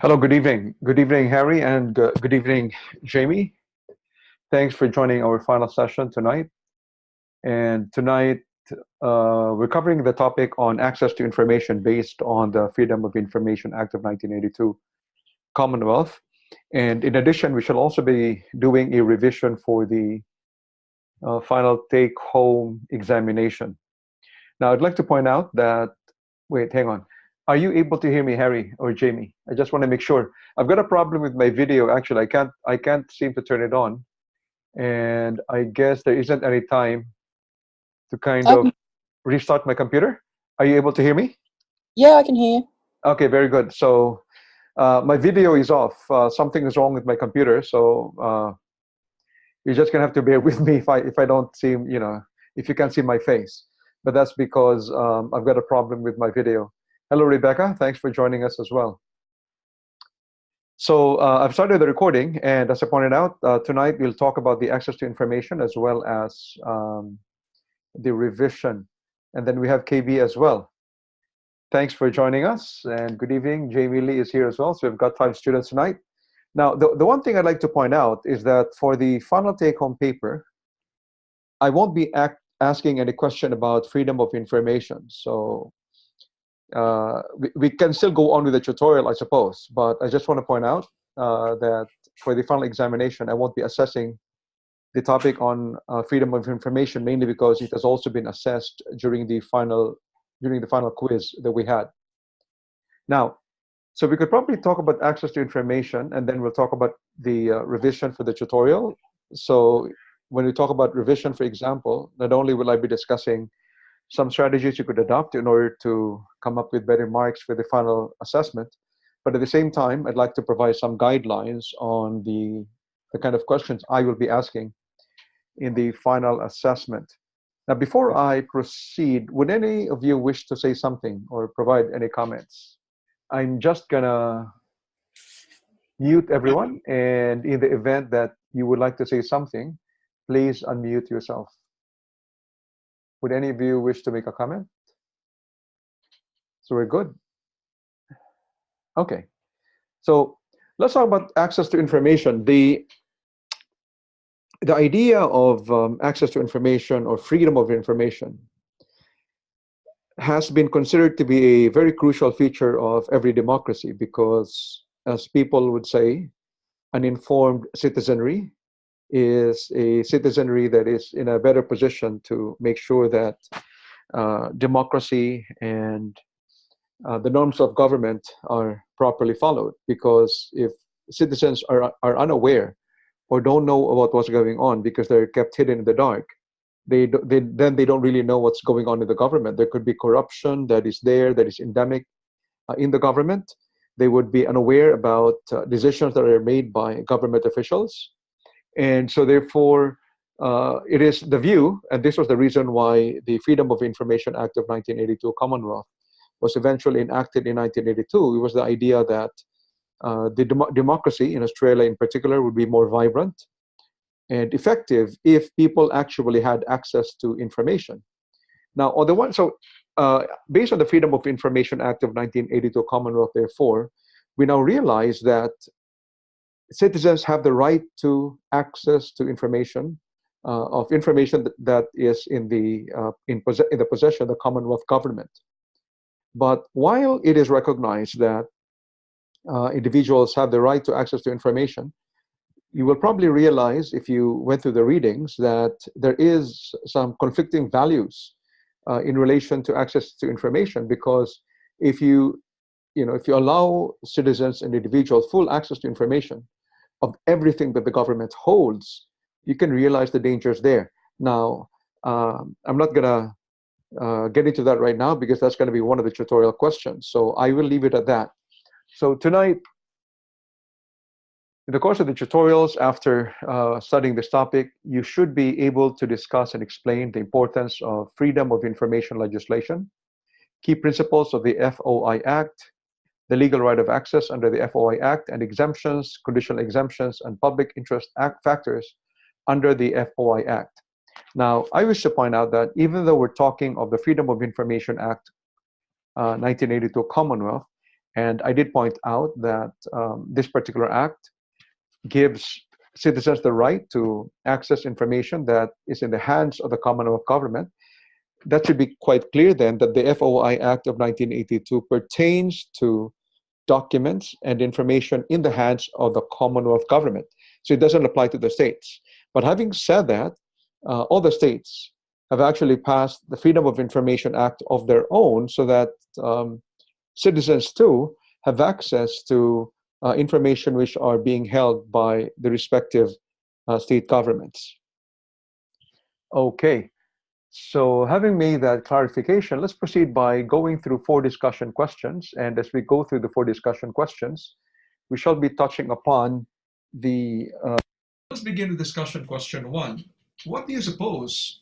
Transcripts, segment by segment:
Hello, good evening. Good evening, Harry, and good evening, Jamie. Thanks for joining our final session tonight. And tonight, we're covering the topic on access to information based on the Freedom of Information Act of 1982 Commonwealth. And in addition, we shall also be doing a revision for the final take-home examination. Now, I'd like to point out that, wait, hang on. Are you able to hear me, Harry or Jamie? I just want to make sure. I've got a problem with my video. Actually, I can't seem to turn it on, and I guess there isn't any time to kind I of can, restart my computer. Are you able to hear me? yeah, I can hear you. Okay, very good. So my video is off. Something is wrong with my computer, so you're just gonna have to bear with me if I don't see, if you can't see my face. But that's because I've got a problem with my video. Hello, Rebecca. Thanks for joining us as well. So I've started the recording, and as I pointed out, tonight we'll talk about the access to information as well as the revision. And then we have KB as well. Thanks for joining us, and good evening. Jamie Lee is here as well, so we've got 5 students tonight. Now, the one thing I'd like to point out is that for the final take-home paper, I won't be asking any question about freedom of information. So we can still go on with the tutorial, I suppose, but I just want to point out that for the final examination, I won't be assessing the topic on freedom of information, mainly because it has also been assessed during the final quiz that we had. Now, so we could probably talk about access to information, and then we'll talk about the revision for the tutorial. So when we talk about revision, for example, not only will I be discussing some strategies you could adopt in order to come up with better marks for the final assessment, but at the same time, I'd like to provide some guidelines on the kind of questions I will be asking in the final assessment. Now, before I proceed, would any of you wish to say something or provide any comments? I'm just gonna mute everyone, and in the event that you would like to say something, please unmute yourself. Would any of you wish to make a comment? So we're good. Okay. So let's talk about access to information. The idea of access to information or freedom of information has been considered to be a very crucial feature of every democracy because, as people would say, an informed citizenry is a citizenry that is in a better position to make sure that democracy and the norms of government are properly followed. Because if citizens are unaware or don't know about what's going on because they're kept hidden in the dark, then they don't really know what's going on in the government. There could be corruption that is endemic in the government. They would be unaware about decisions that are made by government officials. And so therefore, it is the view, and this was the reason why the Freedom of Information Act of 1982 Commonwealth was eventually enacted in 1982. It was the idea that the democracy in Australia in particular would be more vibrant and effective if people actually had access to information. Now, on the one, so based on the Freedom of Information Act of 1982 Commonwealth, therefore, we now realize that citizens have the right to access to information of information that is in the possession of the Commonwealth government. But while it is recognized that individuals have the right to access to information, you will probably realize if you went through the readings that there is some conflicting values in relation to access to information, because if you allow citizens and individuals full access to information of everything that the government holds, you can realize the dangers there. Now, I'm not gonna get into that right now because that's going to be one of the tutorial questions. So I will leave it at that. So tonight, in the course of the tutorials, after studying this topic, you should be able to discuss and explain the importance of freedom of information legislation, key principles of the FOI Act, the legal right of access under the FOI Act, and exemptions, conditional exemptions, and public interest act factors under the FOI Act. Now, I wish to point out that even though we're talking of the Freedom of Information Act 1982 Commonwealth, And I did point out that this particular act gives citizens the right to access information that is in the hands of the Commonwealth government. That should be quite clear then that the FOI Act of 1982 pertains to documents and information in the hands of the Commonwealth government. So it doesn't apply to the states. But having said that, all the states have actually passed the Freedom of Information Act of their own, so that citizens too have access to information which are being held by the respective state governments. Okay, so having made that clarification, let's proceed by going through 4 discussion questions. And as we go through the 4 discussion questions, we shall be touching upon the... Let's begin with discussion question 1. What do you suppose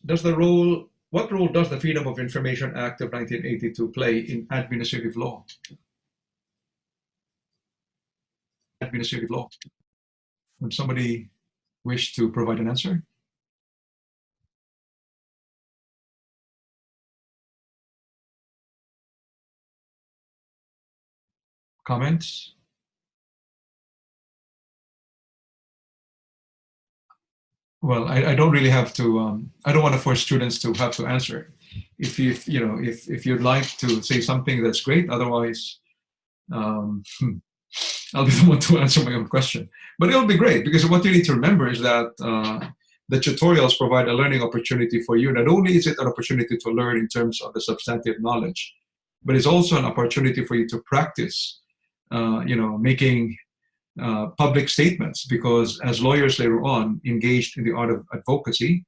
what role does the Freedom of Information Act of 1982 play in administrative law? Administrative law. Would somebody wish to provide an answer? Comments? Well, I don't really have to. I don't want to force students to have to answer. If you'd like to say something, that's great. Otherwise, I'll be the one to answer my own question. But it'll be great, because what you need to remember is that the tutorials provide a learning opportunity for you. Not only is it an opportunity to learn in terms of the substantive knowledge, but it's also an opportunity for you to practice, making public statements, because as lawyers later on engaged in the art of advocacy,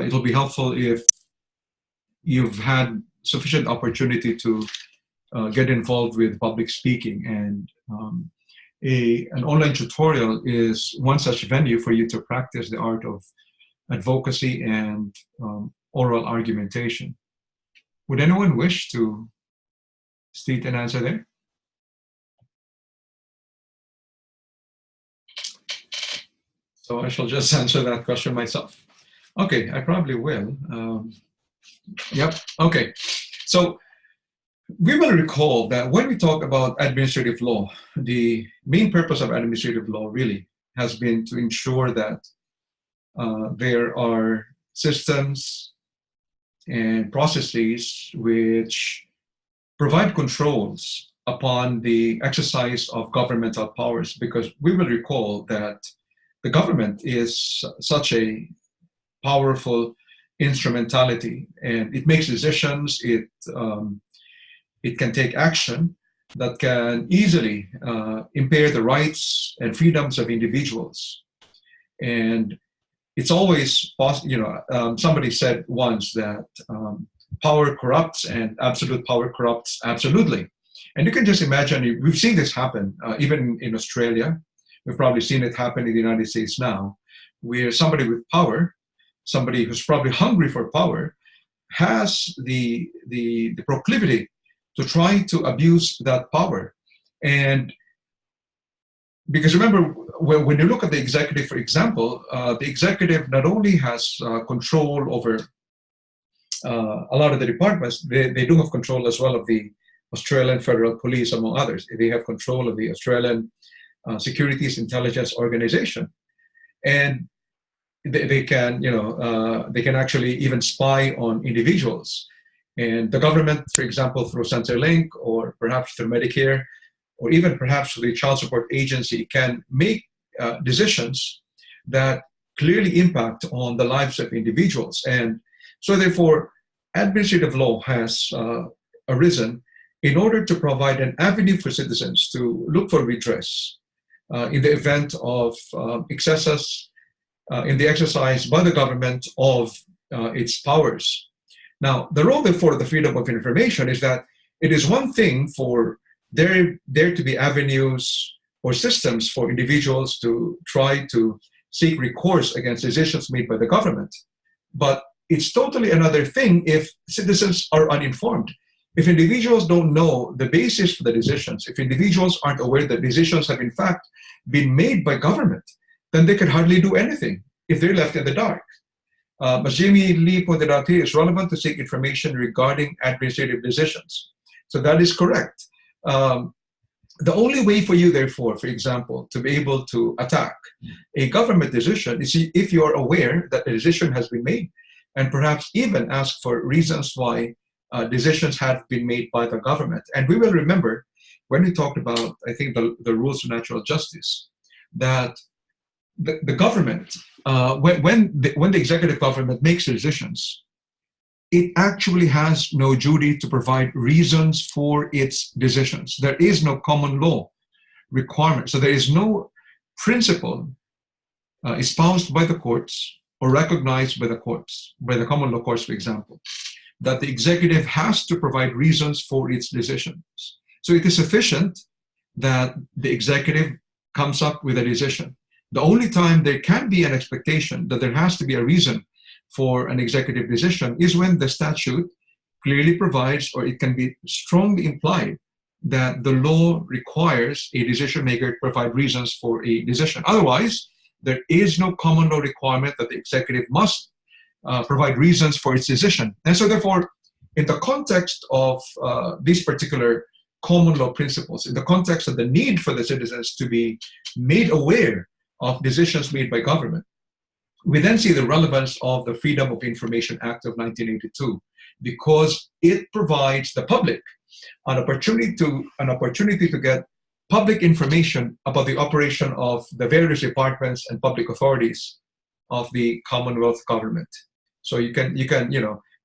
it'll be helpful if you've had sufficient opportunity to get involved with public speaking. And an online tutorial is one such venue for you to practice the art of advocacy and oral argumentation. Would anyone wish to state an answer there? So I shall just answer that question myself. Okay, I probably will. Yep, okay. So we will recall that when we talk about administrative law, the main purpose of administrative law really has been to ensure that there are systems and processes which provide controls upon the exercise of governmental powers, because we will recall that the government is such a powerful instrumentality, and it makes decisions, it can take action that can easily impair the rights and freedoms of individuals. And it's always possible, somebody said once that power corrupts and absolute power corrupts absolutely. And you can just imagine, we've seen this happen even in Australia. We've probably seen it happen in the United States now, where somebody with power, somebody who's probably hungry for power, has the proclivity to try to abuse that power. And because remember, when you look at the executive, for example, the executive not only has control over a lot of the departments, they do have control as well of the Australian Federal Police, among others. They have control of the Australian Securities Intelligence Organization, and they can actually even spy on individuals. And the government, for example, through Centrelink, or perhaps through Medicare, or even perhaps through the Child Support Agency, can make decisions that clearly impact on the lives of individuals. And so therefore, administrative law has arisen in order to provide an avenue for citizens to look for redress in the event of excesses in the exercise by the government of its powers. Now, the role, therefore, of the freedom of information is that it is one thing for there to be avenues or systems for individuals to try to seek recourse against decisions made by the government. But it's totally another thing if citizens are uninformed. If individuals don't know the basis for the decisions, if individuals aren't aware that decisions have in fact been made by government, then they can hardly do anything if they're left in the dark. As Jamie Lee pointed out here, it's relevant to seek information regarding administrative decisions. So that is correct. The only way for you, therefore, for example, to be able to attack a government decision is if you're aware that a decision has been made, and perhaps even ask for reasons why decisions have been made by the government. And we will remember when we talked about, I think, the rules of natural justice, that the government, when the executive government makes decisions, it actually has no duty to provide reasons for its decisions. There is no common law requirement. So there is no principle espoused by the courts or recognized by the courts, by the common law courts, for example, that the executive has to provide reasons for its decisions. So it is sufficient that the executive comes up with a decision. The only time there can be an expectation that there has to be a reason for an executive decision is when the statute clearly provides, or it can be strongly implied, that the law requires a decision maker to provide reasons for a decision. Otherwise, there is no common law requirement that the executive must provide reasons for its decision. And so therefore, in the context of these particular common law principles, in the context of the need for the citizens to be made aware of decisions made by government, we then see the relevance of the Freedom of Information Act of 1982, because it provides the public an opportunity to get public information about the operation of the various departments and public authorities of the Commonwealth government. So you can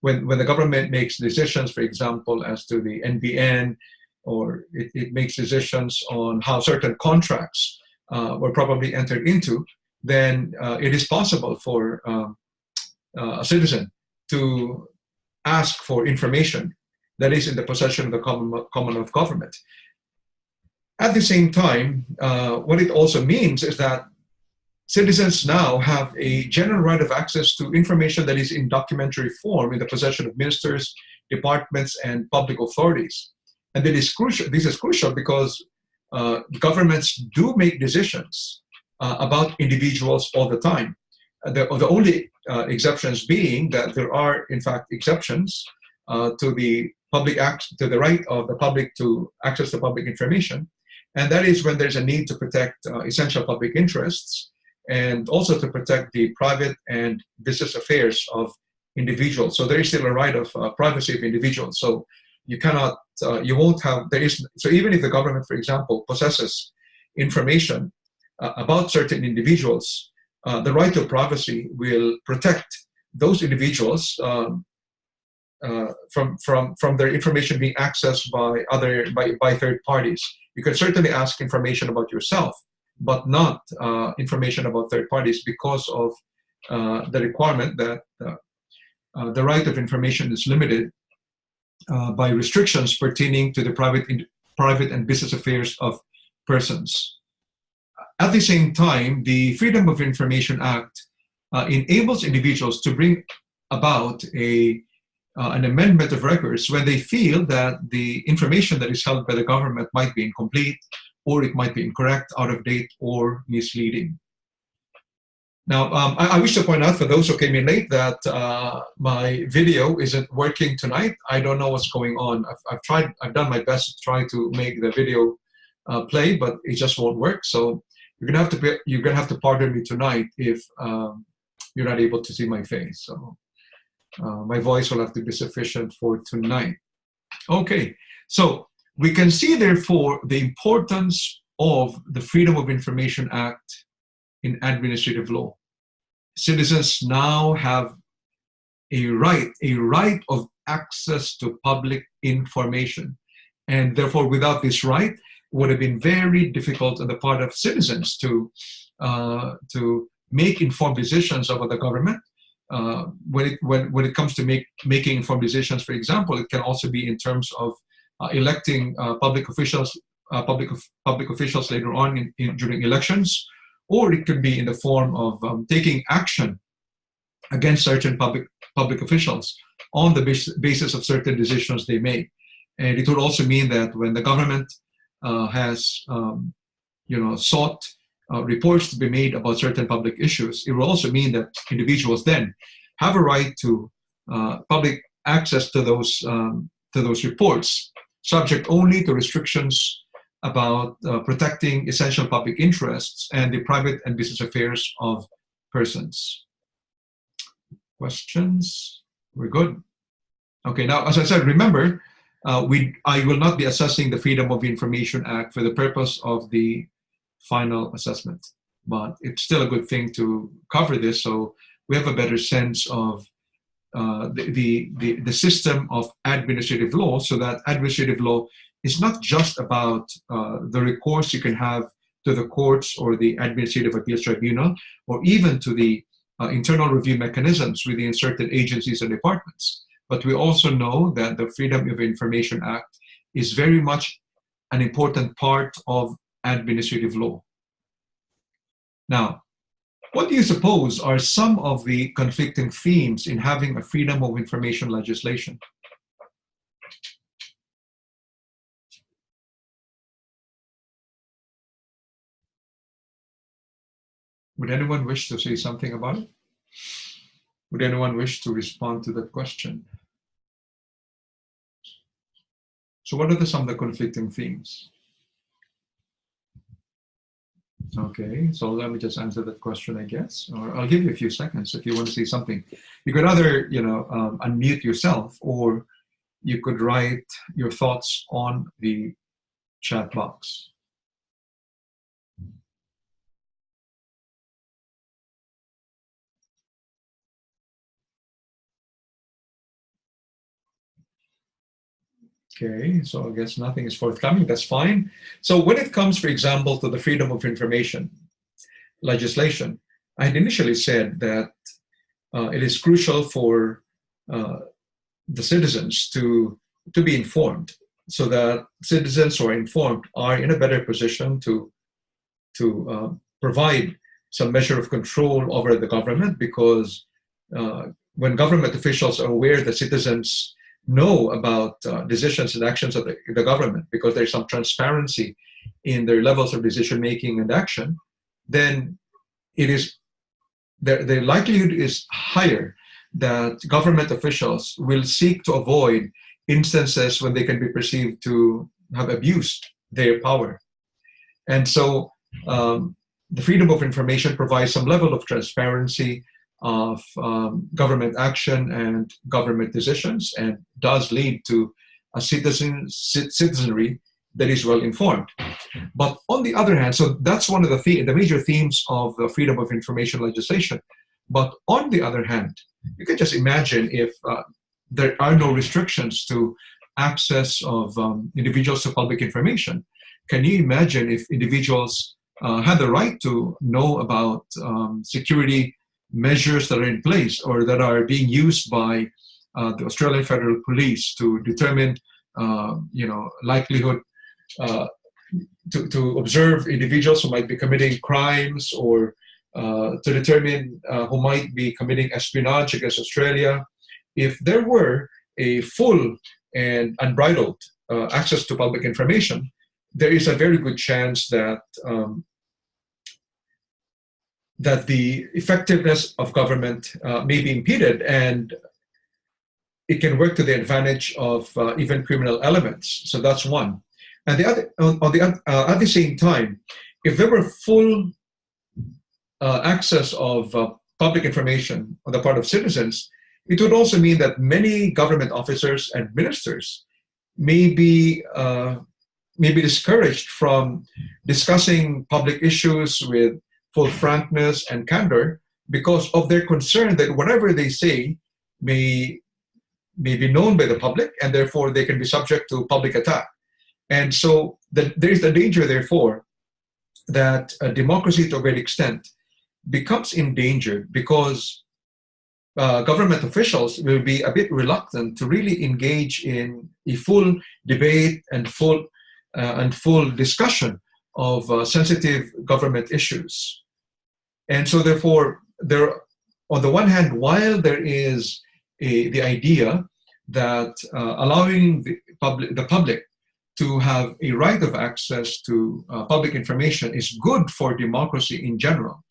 when the government makes decisions, for example, as to the NBN, or it makes decisions on how certain contracts were probably entered into, then it is possible for a citizen to ask for information that is in the possession of the Commonwealth government. At the same time, what it also means is that citizens now have a general right of access to information that is in documentary form in the possession of ministers, departments, and public authorities. And this is crucial because governments do make decisions about individuals all the time. The only exceptions being that there are, in fact, exceptions to the right of the public to access to public information, and that is when there's a need to protect essential public interests, and also to protect the private and business affairs of individuals. So there is still a right of privacy of individuals. So you cannot, you won't have, so even if the government, for example, possesses information about certain individuals, the right to privacy will protect those individuals from their information being accessed by third parties. You can certainly ask information about yourself, but not information about third parties, because of the requirement that the right of information is limited by restrictions pertaining to the private and business affairs of persons. At the same time, the Freedom of Information Act enables individuals to bring about an amendment of records when they feel that the information that is held by the government might be incomplete, or it might be incorrect, out of date, or misleading. Now, I wish to point out for those who came in late that my video isn't working tonight. I don't know what's going on. I've done my best to try to make the video play, but it just won't work. So you're gonna have to pardon me tonight if you're not able to see my face. So my voice will have to be sufficient for tonight. Okay, so we can see therefore the importance of the Freedom of Information Act in administrative law. Citizens now have a right of access to public information, and therefore without this right, it would have been very difficult on the part of citizens to make informed decisions about the government. When it comes to making informed decisions, for example, it can also be in terms of electing public officials later on during elections, or it could be in the form of taking action against certain public officials on the basis of certain decisions they make. And it would also mean that when the government has sought reports to be made about certain public issues, it will also mean that individuals then have a right to public access to those reports, subject only to restrictions about protecting essential public interests and the private and business affairs of persons. Questions? We're good. Okay, now, as I said, remember, I will not be assessing the Freedom of Information Act for the purpose of the final assessment, but it's still a good thing to cover this so we have a better sense of the system of administrative law, so that administrative law is not just about the recourse you can have to the courts or the Administrative Appeals Tribunal, or even to the internal review mechanisms within certain agencies and departments. But we also know that the Freedom of Information Act is very much an important part of administrative law. Now, what do you suppose are some of the conflicting themes in having a freedom of information legislation? Would anyone wish to say something about it? Would anyone wish to respond to that question? So what are some of the conflicting themes? Okay, so let me just answer that question, I guess, or I'll give you a few seconds if you want to say something. You could either, unmute yourself, or you could write your thoughts on the chat box. Okay, so I guess nothing is forthcoming. That's fine. So when it comes, for example, to the freedom of information legislation, I had initially said that it is crucial for the citizens to be informed, so that citizens who are informed are in a better position to provide some measure of control over the government, because when government officials are aware that citizens know about decisions and actions of the government, because there's some transparency in their levels of decision making and action, then it is the likelihood is higher that government officials will seek to avoid instances when they can be perceived to have abused their power. And so the freedom of information provides some level of transparency of government action and government decisions, and does lead to a citizenry that is well informed. But on the other hand, so that's one of the major themes of the freedom of information legislation. But on the other hand, you can just imagine if there are no restrictions to access of individuals to public information. Can you imagine if individuals had the right to know about security measures that are in place or that are being used by the Australian Federal Police to determine, likelihood to observe individuals who might be committing crimes, or to determine who might be committing espionage against Australia? If there were a full and unbridled access to public information, there is a very good chance that that the effectiveness of government may be impeded, and it can work to the advantage of even criminal elements. So that's one. And the other, at the same time, if there were full access of public information on the part of citizens, it would also mean that many government officers and ministers may be discouraged from discussing public issues with full frankness and candor, because of their concern that whatever they say may be known by the public, and therefore they can be subject to public attack. And so there is the danger, therefore, that democracy to a great extent becomes endangered, because government officials will be a bit reluctant to really engage in a full debate and full discussion of sensitive government issues. And so therefore, on the one hand, while there is the idea that allowing the public to have a right of access to public information is good for democracy in general,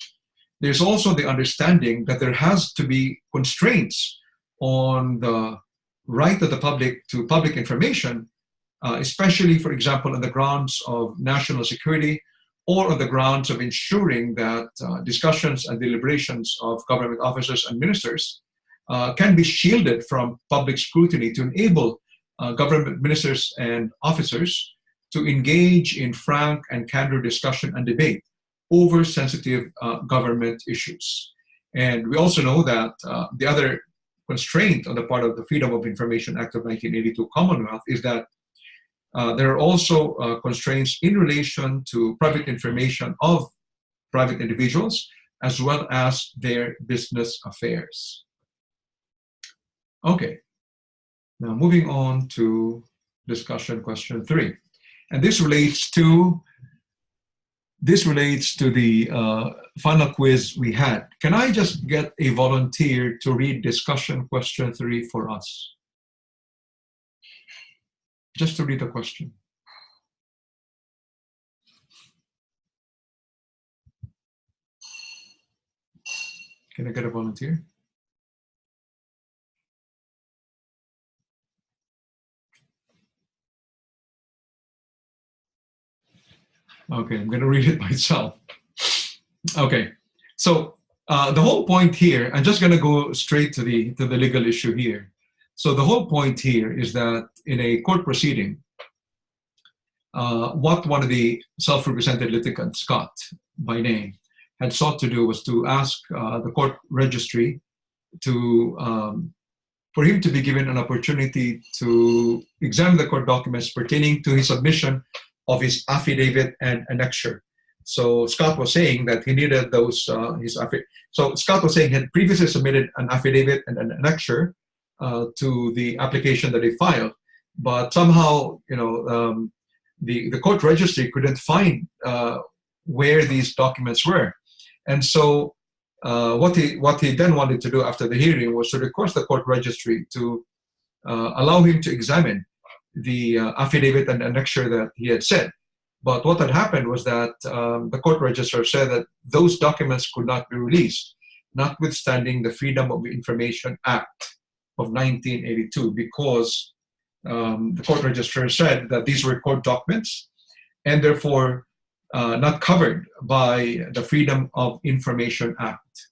there's also the understanding that there has to be constraints on the right of the public to public information especially, for example, on the grounds of national security or on the grounds of ensuring that discussions and deliberations of government officers and ministers can be shielded from public scrutiny to enable government ministers and officers to engage in frank and candid discussion and debate over sensitive government issues. And we also know that the other constraint on the part of the Freedom of Information Act of 1982 Commonwealth is that there are also constraints in relation to private information of private individuals as well as their business affairs. Okay, now moving on to discussion question 3. And this relates to the final quiz we had. Can I just get a volunteer to read discussion question 3 for us? Just to read the question. Can I get a volunteer? Okay, I'm going to read it myself. Okay, so the whole point here, I'm just going to go straight to the legal issue here. So the whole point here is that in a court proceeding, what one of the self-represented litigants, Scott by name, had sought to do was to ask the court registry to for him to be given an opportunity to examine the court documents pertaining to his submission of his affidavit and annexure. So Scott was saying that he needed those, so Scott was saying he had previously submitted an affidavit and an annexure to the application that he filed, but somehow, the court registry couldn't find where these documents were. And so what he then wanted to do after the hearing was to request the court registry to allow him to examine the affidavit and annexure that he had said. But what had happened was that the court registrar said that those documents could not be released, notwithstanding the Freedom of Information Act of 1982, because the court registrar said that these were court documents and therefore not covered by the Freedom of Information Act.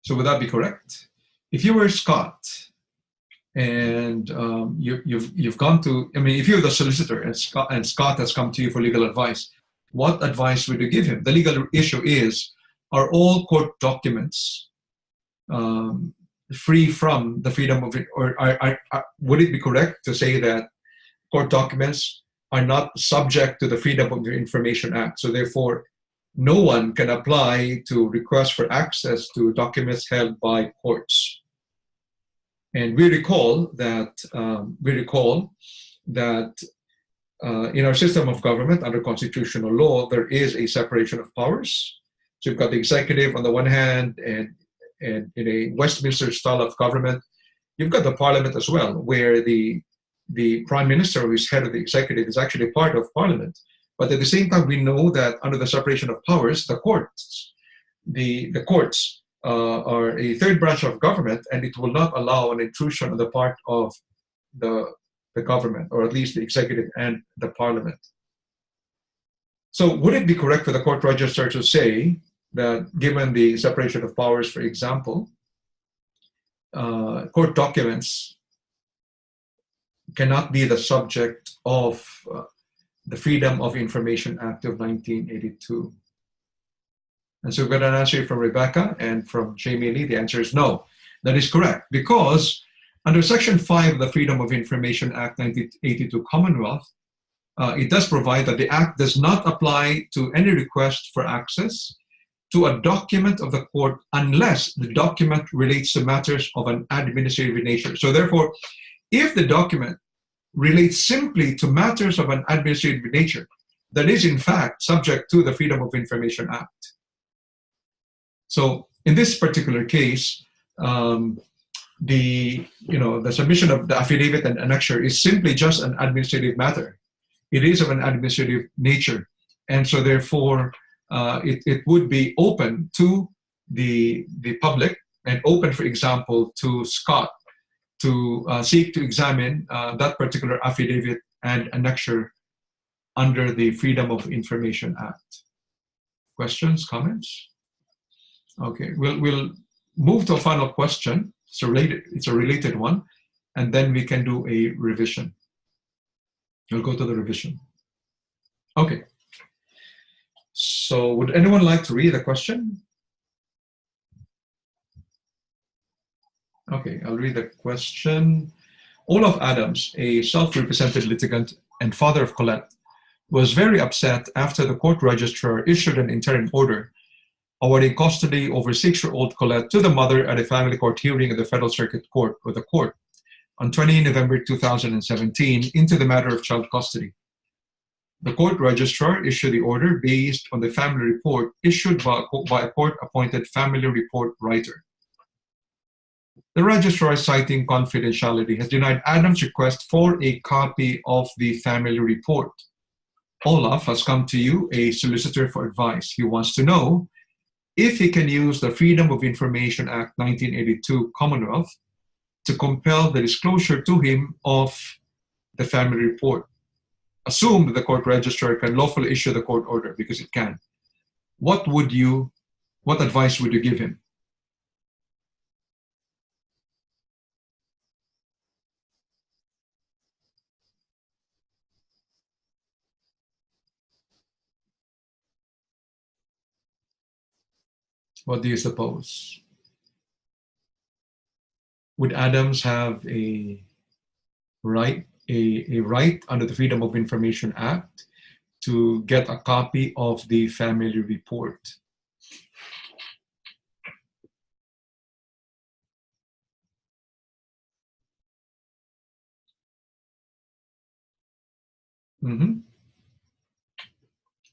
So would that be correct? If you were Scott and you've gone to, if you're the solicitor and Scott has come to you for legal advice, what advice would you give him? The legal issue is, are all court documents free from the freedom of it, or would it be correct to say that court documents are not subject to the Freedom of Information Act, so therefore no one can apply to request for access to documents held by courts? And we recall that in our system of government under constitutional law, there is a separation of powers. So you've got the executive on the one hand, and in a Westminster style of government, you've got the parliament as well, where the prime minister, who is head of the executive, is actually part of parliament. But at the same time, we know that under the separation of powers, the courts are a third branch of government, and it will not allow an intrusion on the part of the government, or at least the executive and the parliament. So would it be correct for the court registrar to say that given the separation of powers, for example, court documents cannot be the subject of the Freedom of Information Act of 1982? And so we've got an answer from Rebecca and from Jamie Lee. The answer is no. That is correct, because under Section 5 of the Freedom of Information Act 1982 Commonwealth, it does provide that the Act does not apply to any request for access to a document of the court unless the document relates to matters of an administrative nature. So therefore, if the document relates simply to matters of an administrative nature, that is in fact subject to the Freedom of Information Act. So in this particular case, the submission of the affidavit and annexure is simply just an administrative matter. It is of an administrative nature, and so therefore it would be open to the public and open, for example, to Scott to seek to examine that particular affidavit and annexure under the Freedom of Information Act. Questions, comments? Okay, we'll move to a final question. It's a related one, and then we can do a revision. We'll go to the revision. Okay. So would anyone like to read the question? Okay, I'll read the question. Olaf Adams, a self-represented litigant and father of Colette, was very upset after the court registrar issued an interim order awarding custody over 6-year-old Colette to the mother at a family court hearing at the Federal Circuit Court, or the court, on 20 November 2017 into the matter of child custody. The court registrar issued the order based on the family report issued by a court-appointed family report writer. The registrar, citing confidentiality, has denied Adams' request for a copy of the family report. Olaf has come to you, a solicitor, for advice. He wants to know if he can use the Freedom of Information Act 1982 Commonwealth to compel the disclosure to him of the family report. Assume that the court registrar can lawfully issue the court order, because it can. What advice would you give him? What do you suppose? Would Adams have a right under the Freedom of Information Act to get a copy of the family report?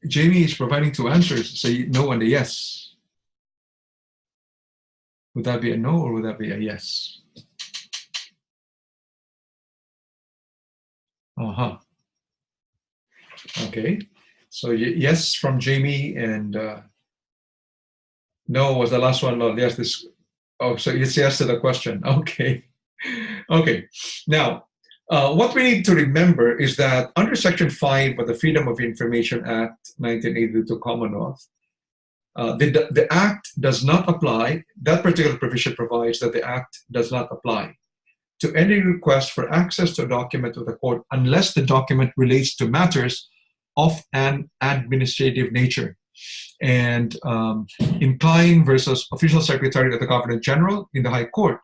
Jamie is providing 2 answers, say no and a yes. Would that be a no, or would that be a yes? Okay, so yes from Jamie, and no was the last one. No, yes, this. Oh, so it's yes to the question. Okay, okay. Now, what we need to remember is that under Section 5 of the Freedom of Information Act 1982 Commonwealth, the Act does not apply. That particular provision provides that the Act does not apply to any request for access to a document of the court unless the document relates to matters of an administrative nature. And in Klein versus Official Secretary of the Governor General in the High Court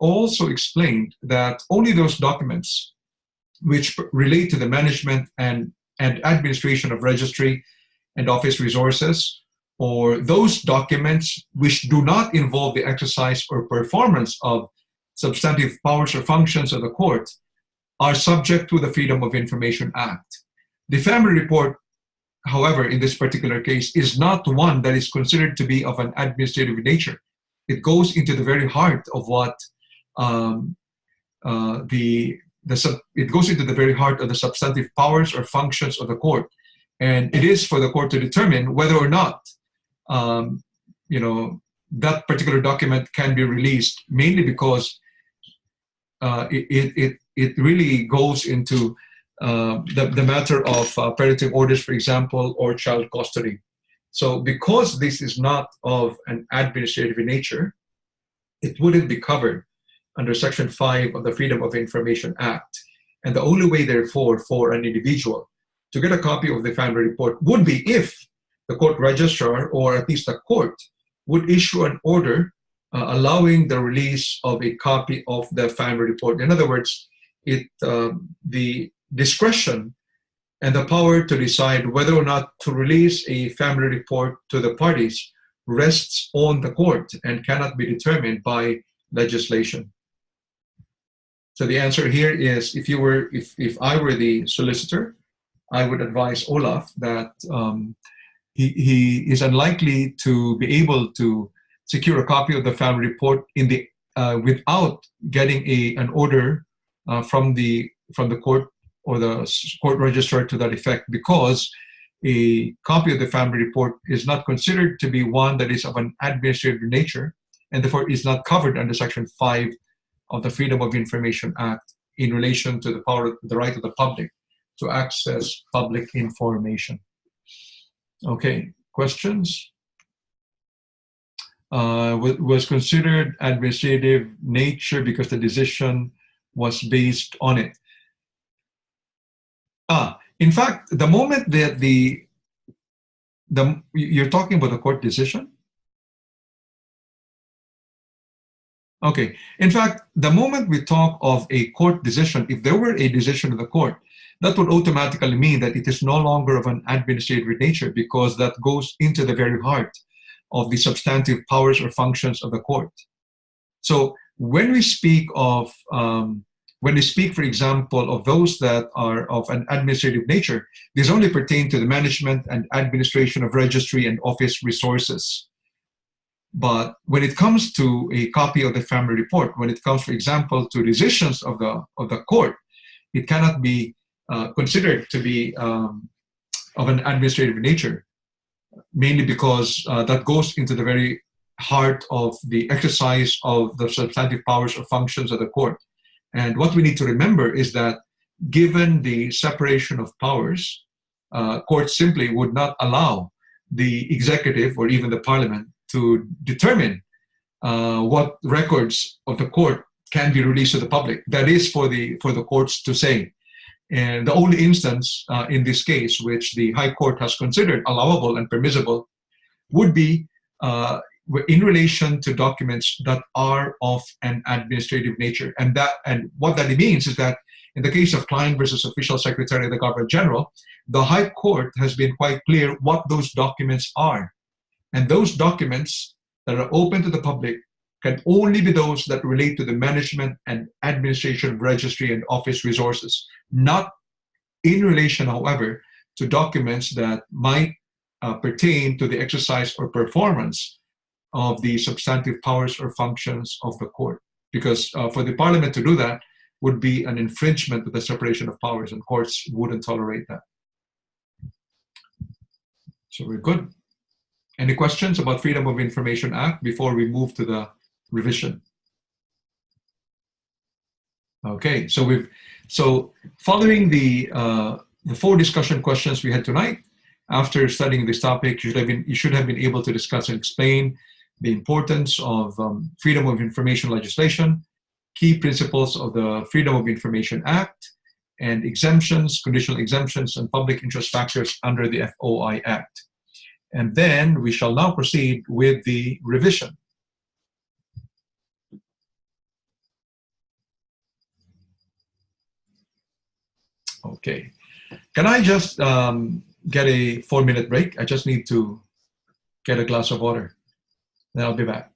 also explained that only those documents which relate to the management and administration of registry and office resources, or those documents which do not involve the exercise or performance of substantive powers or functions of the court, are subject to the Freedom of Information Act. The family report, however, in this particular case, is not one that is considered to be of an administrative nature. It goes into the very heart of what it goes into the very heart of the substantive powers or functions of the court, and it is for the court to determine whether or not that particular document can be released, mainly because it really goes into the matter of parenting orders, for example, or child custody. So because this is not of an administrative nature, it wouldn't be covered under Section 5 of the Freedom of Information Act. And the only way, therefore, for an individual to get a copy of the family report would be if the court registrar, or at least the court, would issue an order allowing the release of a copy of the family report. In other words, the discretion and the power to decide whether or not to release a family report to the parties rests on the court and cannot be determined by legislation. So the answer here is, if I were the solicitor, I would advise Olaf that he is unlikely to be able to secure a copy of the family report without getting an order from the court or the court registrar to that effect, because a copy of the family report is not considered to be one that is of an administrative nature, and therefore is not covered under Section 5 of the Freedom of Information Act in relation to the right of the public to access public information. Okay, questions? Was considered administrative nature because the decision was based on it. In fact, the moment that you're talking about the court decision? Okay. In fact, the moment we talk of a court decision, if there were a decision of the court, that would automatically mean that it is no longer of an administrative nature, because that goes into the very heart of the substantive powers or functions of the court. So when we speak of, for example, of those that are of an administrative nature, these only pertain to the management and administration of registry and office resources. But when it comes to a copy of the family report, when it comes, for example, to decisions of the court, it cannot be considered to be of an administrative nature, mainly because that goes into the very heart of the exercise of the substantive powers or functions of the court. And what we need to remember is that given the separation of powers, courts simply would not allow the executive or even the parliament to determine what records of the court can be released to the public. That is for the courts to say. And the only instance in this case which the High Court has considered allowable and permissible would be in relation to documents that are of an administrative nature. And what that means is that in the case of Klein versus Official Secretary of the Governor General, the High Court has been quite clear what those documents are. And those documents that are open to the public can only be those that relate to the management and administration of registry and office resources, not in relation, however, to documents that might pertain to the exercise or performance of the substantive powers or functions of the court. Because for the parliament to do that would be an infringement of the separation of powers, and courts wouldn't tolerate that. So we're good. Any questions about Freedom of Information Act before we move to the revision? Okay, so following the 4 discussion questions we had tonight, after studying this topic, you should have been able to discuss and explain the importance of freedom of information legislation, key principles of the Freedom of Information Act, and exemptions, conditional exemptions, and public interest factors under the FOI Act. And then we shall now proceed with the revision. Okay. Can I just get a 4-minute break? I just need to get a glass of water. Then I'll be back.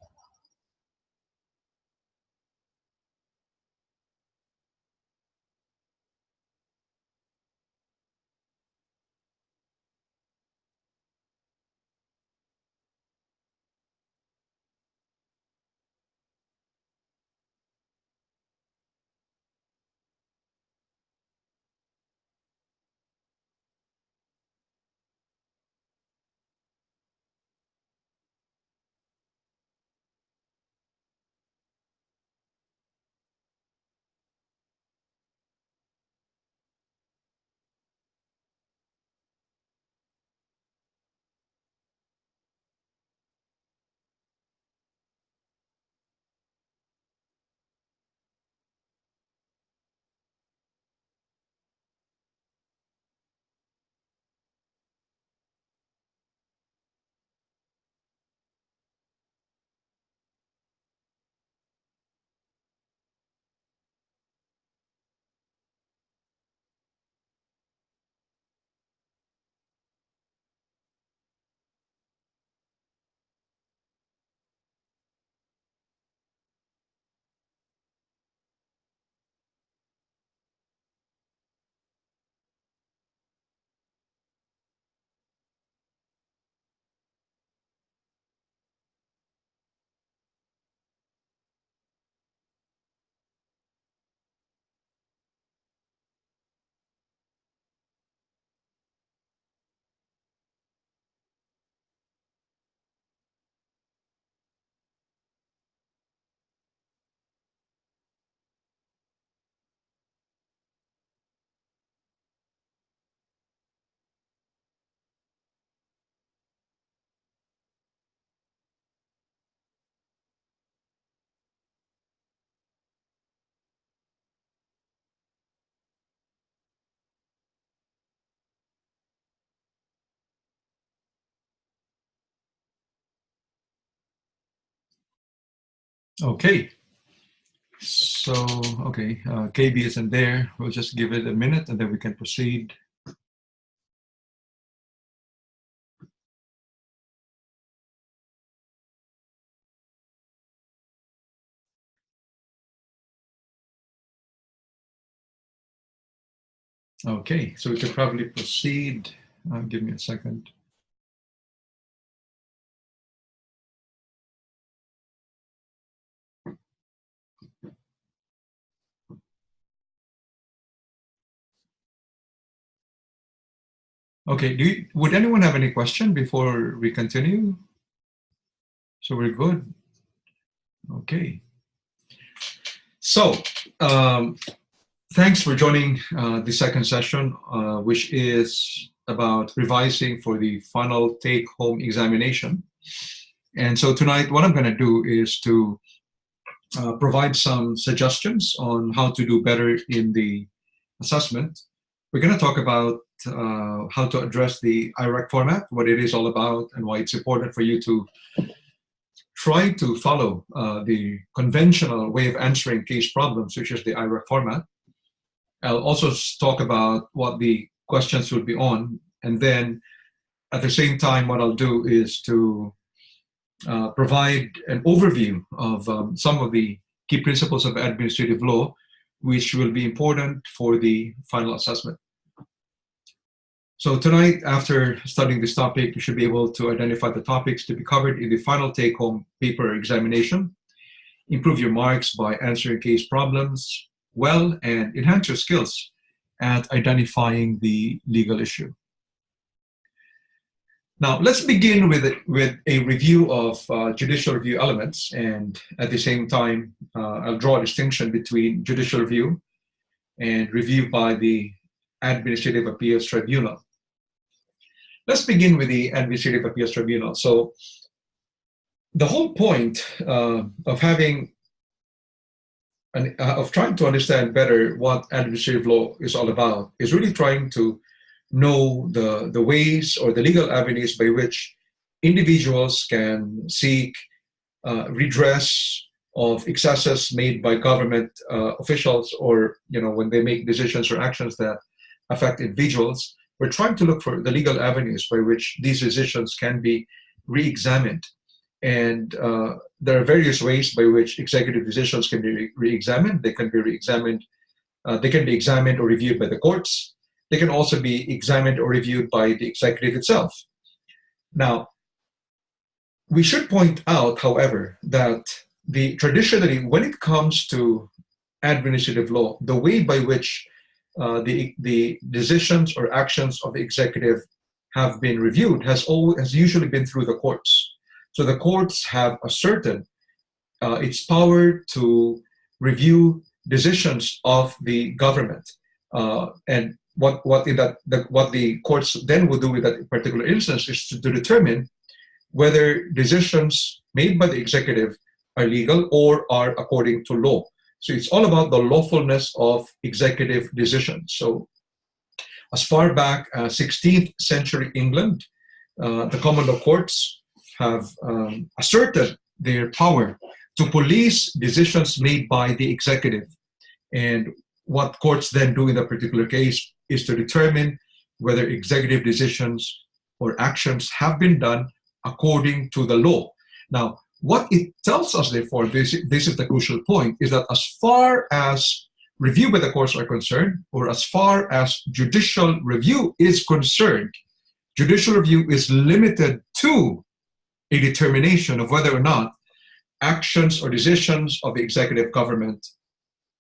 Okay. So, okay, KB isn't there. We'll just give it a minute and then we can proceed. Okay, so we can probably proceed. Give me a second. Okay, would anyone have any question before we continue? So we're good. Okay. So, thanks for joining the second session, which is about revising for the final take-home examination. And so tonight, what I'm going to do is to provide some suggestions on how to do better in the assessment. We're going to talk about how to address the IRAC format, what it is all about, and why it's important for you to try to follow the conventional way of answering case problems, which is the IRAC format. I'll also talk about what the questions will be on, and then at the same time, what I'll do is to provide an overview of some of the key principles of administrative law, which will be important for the final assessment. So tonight, after studying this topic, you should be able to identify the topics to be covered in the final take-home paper examination, improve your marks by answering case problems well, and enhance your skills at identifying the legal issue. Now, let's begin with a review of judicial review elements, and at the same time, I'll draw a distinction between judicial review and review by the Administrative Appeals Tribunal. Let's begin with the Administrative Appeals Tribunal. So, the whole point of having of trying to understand better what administrative law is all about is really trying to know the ways or the legal avenues by which individuals can seek redress of excesses made by government officials, or when they make decisions or actions that affect individuals. We're trying to look for the legal avenues by which these decisions can be re-examined. And there are various ways by which executive decisions can be re-examined. They can be re-examined. They can be examined or reviewed by the courts. They can also be examined or reviewed by the executive itself. Now, we should point out, however, that traditionally, when it comes to administrative law, the way by which the decisions or actions of the executive have been reviewed has usually been through the courts. So the courts have asserted its power to review decisions of the government, and what the courts then will do with that particular instance is to determine whether decisions made by the executive are legal or are according to law. So it's all about the lawfulness of executive decisions. So as far back as 16th century England, the common law courts have asserted their power to police decisions made by the executive. And what courts then do in that particular case is to determine whether executive decisions or actions have been done according to the law. Now, what it tells us, therefore, this is the crucial point, is that as far as review by the courts are concerned, or as far as judicial review is concerned, judicial review is limited to a determination of whether or not actions or decisions of the executive government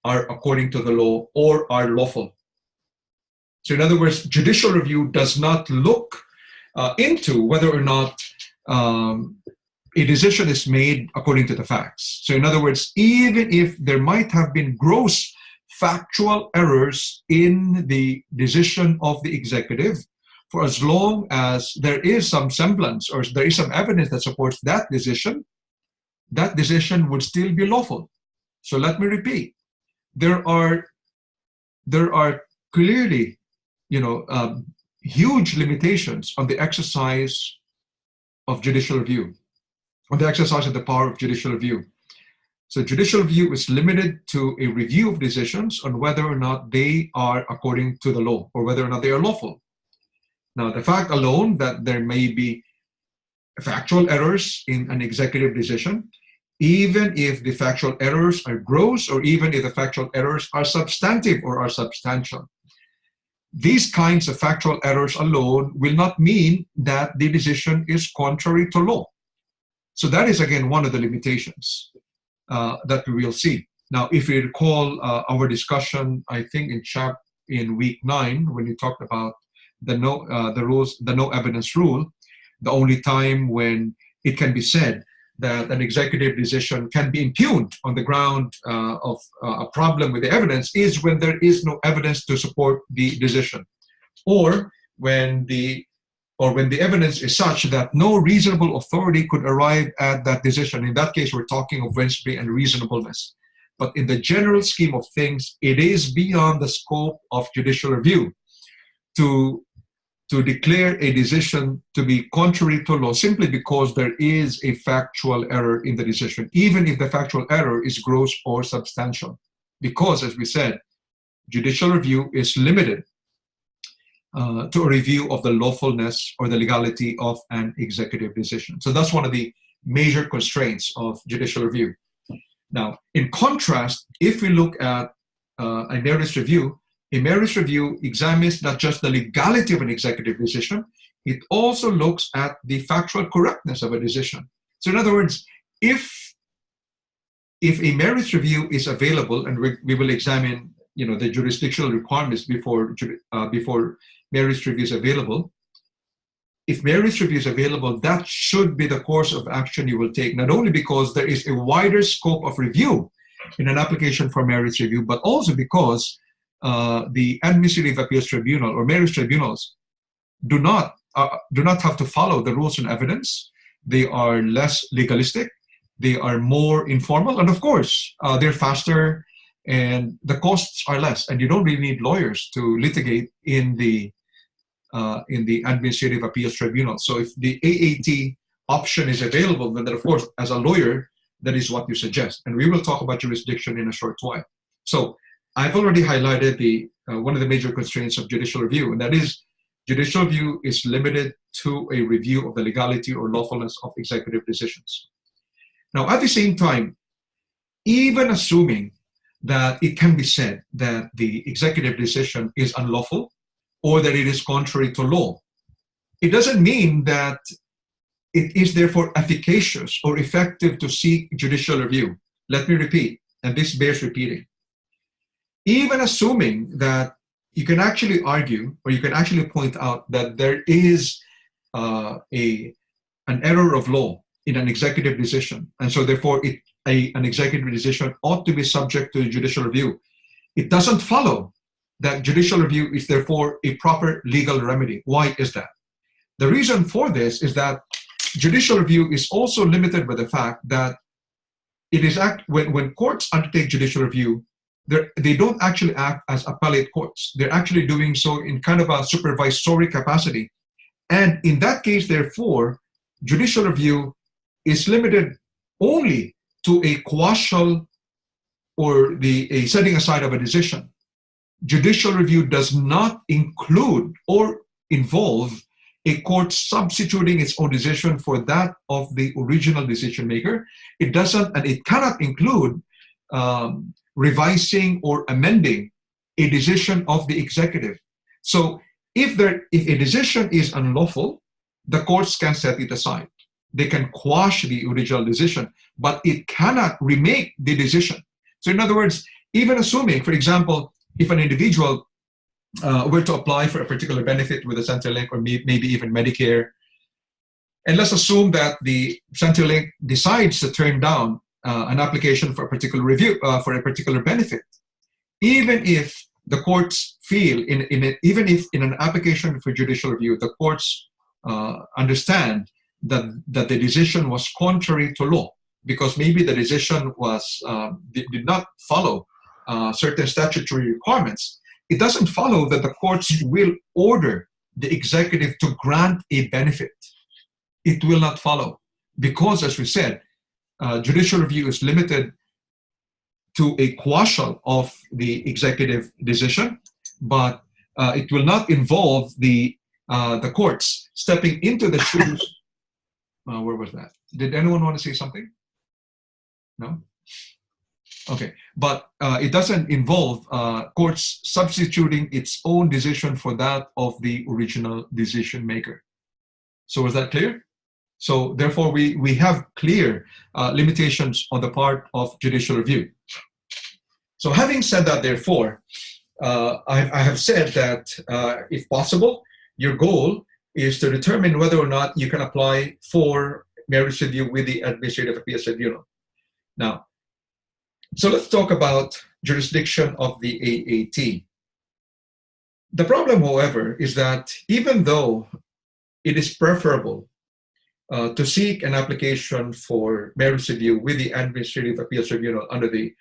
are according to the law or are lawful. So in other words, judicial review does not look into whether or not a decision is made according to the facts. So in other words, even if there might have been gross factual errors in the decision of the executive, for as long as there is some semblance or there is some evidence that supports that decision would still be lawful. So let me repeat. There are clearly, huge limitations on the exercise of judicial review, on the exercise of the power of judicial review. So judicial review is limited to a review of decisions on whether or not they are according to the law or whether or not they are lawful. Now, the fact alone that there may be factual errors in an executive decision, even if the factual errors are gross or even if the factual errors are substantive or are substantial, these kinds of factual errors alone will not mean that the decision is contrary to law. So that is, again, one of the limitations that we will see. Now, if you recall our discussion, I think in week 9, when we talked about the no evidence rule, the only time when it can be said that an executive decision can be impugned on the ground of a problem with the evidence is when there is no evidence to support the decision, or when the evidence is such that no reasonable authority could arrive at that decision. In that case, we're talking of Wednesday and reasonableness. But in the general scheme of things, it is beyond the scope of judicial review to declare a decision to be contrary to law simply because there is a factual error in the decision, even if the factual error is gross or substantial. Because, as we said, judicial review is limited to a review of the lawfulness or the legality of an executive decision. So that's one of the major constraints of judicial review. Now, in contrast, if we look at a merits review examines not just the legality of an executive decision, it also looks at the factual correctness of a decision. So in other words, if a merits review is available, and we will examine the jurisdictional requirements before merits review is available. If merits review is available, that should be the course of action you will take, not only because there is a wider scope of review in an application for merits review, but also because the Administrative Appeals Tribunal or merits tribunals do not have to follow the rules and evidence. They are less legalistic, they are more informal, and of course, they're faster and the costs are less, and you don't really need lawyers to litigate in the Administrative Appeals Tribunal. So if the AAT option is available, then of course, as a lawyer, that is what you suggest. And we will talk about jurisdiction in a short while. So I've already highlighted one of the major constraints of judicial review, and that is judicial review is limited to a review of the legality or lawfulness of executive decisions. Now, at the same time, even assuming that it can be said that the executive decision is unlawful or that it is contrary to law, it doesn't mean that it is therefore efficacious or effective to seek judicial review. Let me repeat, and this bears repeating. Even assuming that you can actually argue or you can actually point out that there is an error of law in an executive decision, and so therefore an executive decision ought to be subject to judicial review, it doesn't follow that judicial review is therefore a proper legal remedy. Why is that? The reason for this is that judicial review is also limited by the fact that it is when courts undertake judicial review, they don't actually act as appellate courts. They're actually doing so in kind of a supervisory capacity. And in that case, therefore, judicial review is limited only to a quashal or a setting aside of a decision. Judicial review does not include or involve a court substituting its own decision for that of the original decision maker. It doesn't, and it cannot include revising or amending a decision of the executive. So if a decision is unlawful, the courts can set it aside. They can quash the original decision, but it cannot remake the decision. So in other words, even assuming, for example, if an individual were to apply for a particular benefit with a Centrelink or maybe even Medicare, and let's assume that the Centrelink decides to turn down an application for a particular review for a particular benefit, even if the courts feel even if in an application for judicial review the courts understand that the decision was contrary to law because maybe the decision was did not follow certain statutory requirements, it doesn't follow that the courts will order the executive to grant a benefit. It will not follow because, as we said, judicial review is limited to a quashal of the executive decision, but it will not involve the courts stepping into the shoes. Where was that? Did anyone want to say something? No? Okay, but it doesn't involve courts substituting its own decision for that of the original decision maker. So is that clear? So therefore, we have clear limitations on the part of judicial review. So having said that, therefore, I have said that if possible, your goal is to determine whether or not you can apply for merits review with the Administrative Appeals Tribunal. Now, so let's talk about jurisdiction of the AAT. The problem, however, is that even though it is preferable to seek an application for merits review with the Administrative Appeals Tribunal under the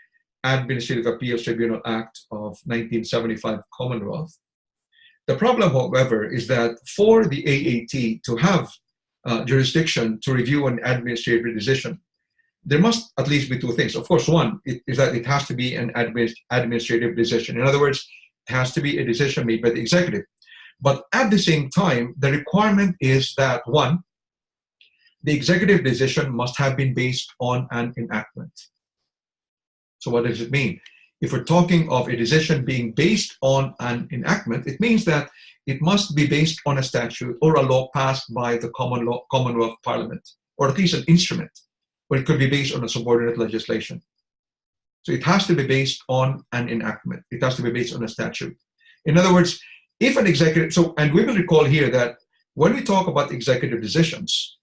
Administrative Appeals Tribunal Act of 1975 Commonwealth, the problem, however, is that for the AAT to have jurisdiction to review an administrative decision, there must at least be two things. Of course, one is that it has to be an administrative decision. In other words, it has to be a decision made by the executive. But at the same time, the requirement is that, one, the executive decision must have been based on an enactment. So what does it mean? If we're talking of a decision being based on an enactment, it means that it must be based on a statute or a law passed by the Commonwealth Parliament, or at least an instrument, or it could be based on a subordinate legislation. So it has to be based on an enactment. It has to be based on a statute. In other words, if an executive, and we will recall here that when we talk about executive decisions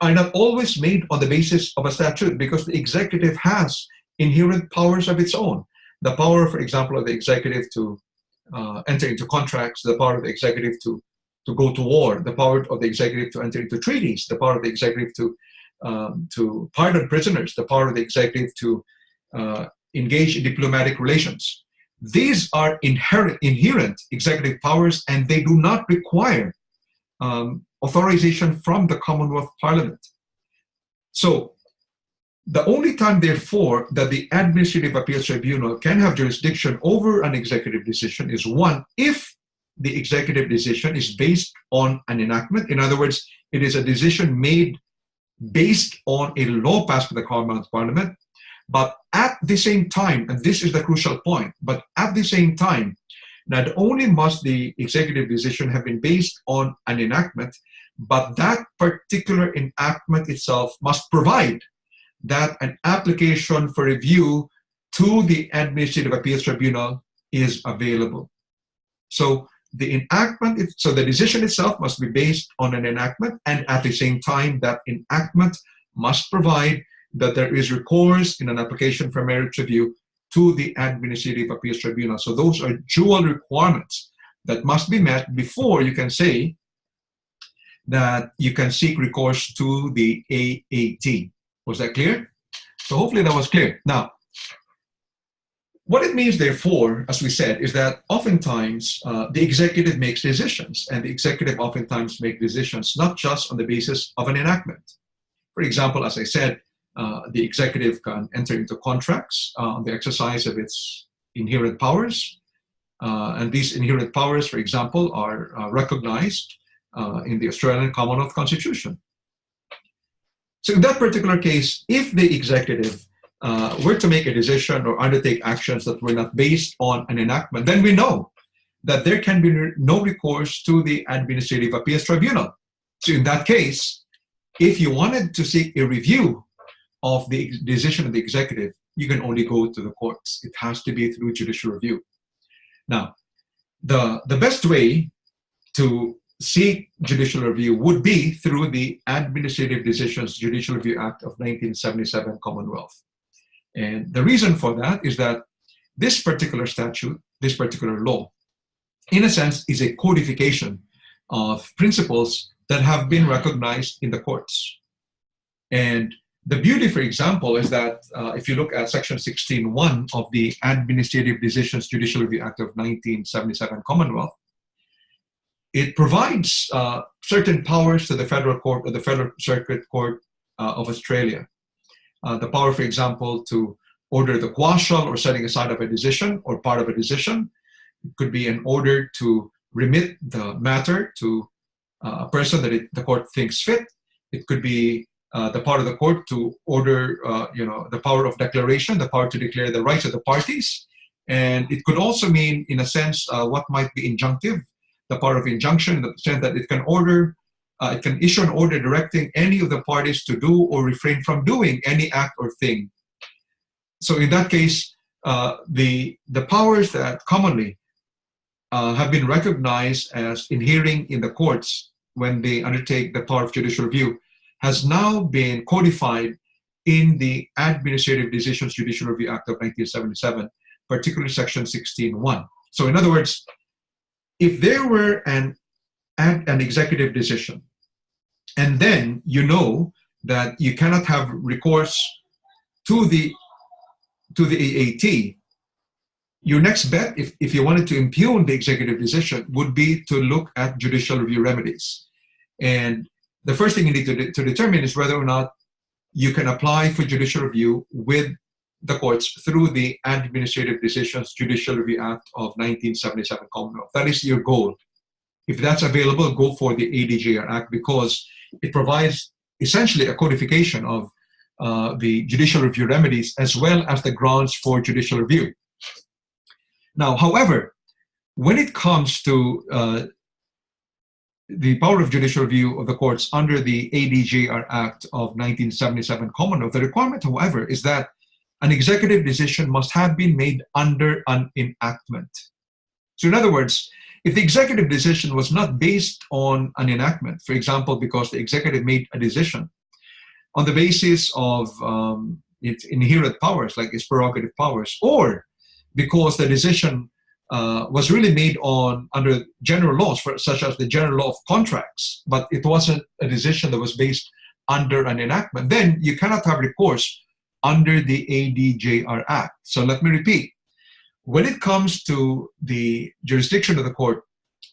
are not always made on the basis of a statute, because the executive has inherent powers of its own. The power, for example, of the executive to enter into contracts, the power of the executive to go to war, the power of the executive to enter into treaties, the power of the executive to pardon prisoners, the power of the executive to engage in diplomatic relations. These are inherent executive powers, and they do not require authorization from the Commonwealth Parliament. So the only time, therefore, that the Administrative Appeals Tribunal can have jurisdiction over an executive decision is, one, if the executive decision is based on an enactment. In other words, it is a decision made based on a law passed by the Commonwealth Parliament. But at the same time, and this is the crucial point, but at the same time, not only must the executive decision have been based on an enactment, but that particular enactment itself must provide that an application for review to the Administrative Appeals Tribunal is available. So the enactment, so the decision itself must be based on an enactment, and at the same time, that enactment must provide that there is recourse in an application for merits review to the Administrative Appeals Tribunal. So those are dual requirements that must be met before you can say that you can seek recourse to the AAT. Was that clear? So hopefully that was clear. Now, what it means, therefore, as we said, is that oftentimes the executive makes decisions, and the executive oftentimes make decisions not just on the basis of an enactment. For example, as I said, the executive can enter into contracts on the exercise of its inherent powers. And these inherent powers, for example, are recognized in the Australian Commonwealth Constitution. So in that particular case, if the executive were to make a decision or undertake actions that were not based on an enactment, then we know that there can be no recourse to the Administrative Appeals Tribunal. So in that case, if you wanted to seek a review of the decision of the executive, you can only go to the courts. It has to be through judicial review. Now, the best way to seek judicial review would be through the Administrative Decisions Judicial Review Act of 1977 Commonwealth. And the reason for that is that this particular statute, this particular law, in a sense, is a codification of principles that have been recognized in the courts. And the beauty, for example, is that if you look at Section 16.1 of the Administrative Decisions Judicial Review Act of 1977 Commonwealth, it provides certain powers to the Federal Court or the Federal Circuit Court of Australia. the power, for example, to order the quashal or setting aside of a decision or part of a decision. It could be an order to remit the matter to a person that the court thinks fit. It could be the power of the court to order, the power of declaration, the power to declare the rights of the parties. And it could also mean, in a sense, what might be injunctive, the power of injunction, in the sense that it can issue an order directing any of the parties to do or refrain from doing any act or thing. So in that case, the powers that commonly have been recognized as inhering in the courts when they undertake the power of judicial review has now been codified in the Administrative Decisions Judicial Review Act of 1977, particularly Section 16(1). So in other words, if there were an executive decision, and then you know that you cannot have recourse to the AAT, your next bet, if you wanted to impugn the executive decision, would be to look at judicial review remedies. And the first thing you need to determine is whether or not you can apply for judicial review with the courts through the Administrative Decisions Judicial Review Act of 1977 Commonwealth. That is your goal. If that's available, go for the ADJR Act, because it provides essentially a codification of the judicial review remedies as well as the grounds for judicial review. Now, however, when it comes to the power of judicial review of the courts under the ADJR Act of 1977 Commonwealth, the requirement, however, is that an executive decision must have been made under an enactment. So in other words, if the executive decision was not based on an enactment, for example, because the executive made a decision on the basis of its inherent powers, like its prerogative powers, or because the decision was really made under general laws, such as the general law of contracts, but it wasn't a decision that was based under an enactment, then you cannot have recourse under the ADJR Act. So let me repeat. When it comes to the jurisdiction of the court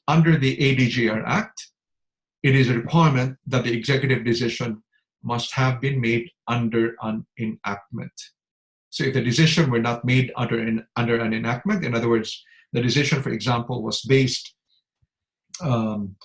under the ADJR Act, it is a requirement that the executive decision must have been made under an enactment. So if the decision were not made under an enactment, in other words, the decision, for example, was based on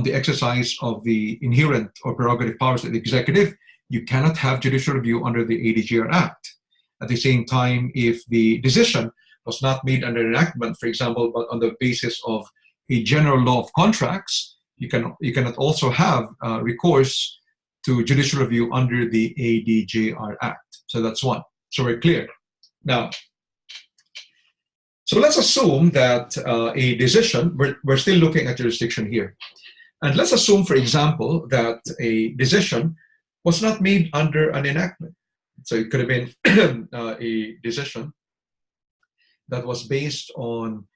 the exercise of the inherent or prerogative powers of the executive, you cannot have judicial review under the ADJR Act. At the same time, if the decision was not made under enactment, for example, but on the basis of a general law of contracts, you cannot also have recourse to judicial review under the ADJR Act. So that's one. So we're clear. Now, so let's assume that a decision, we're still looking at jurisdiction here. And let's assume, for example, that a decision was not made under an enactment. So it could have been a decision that was based on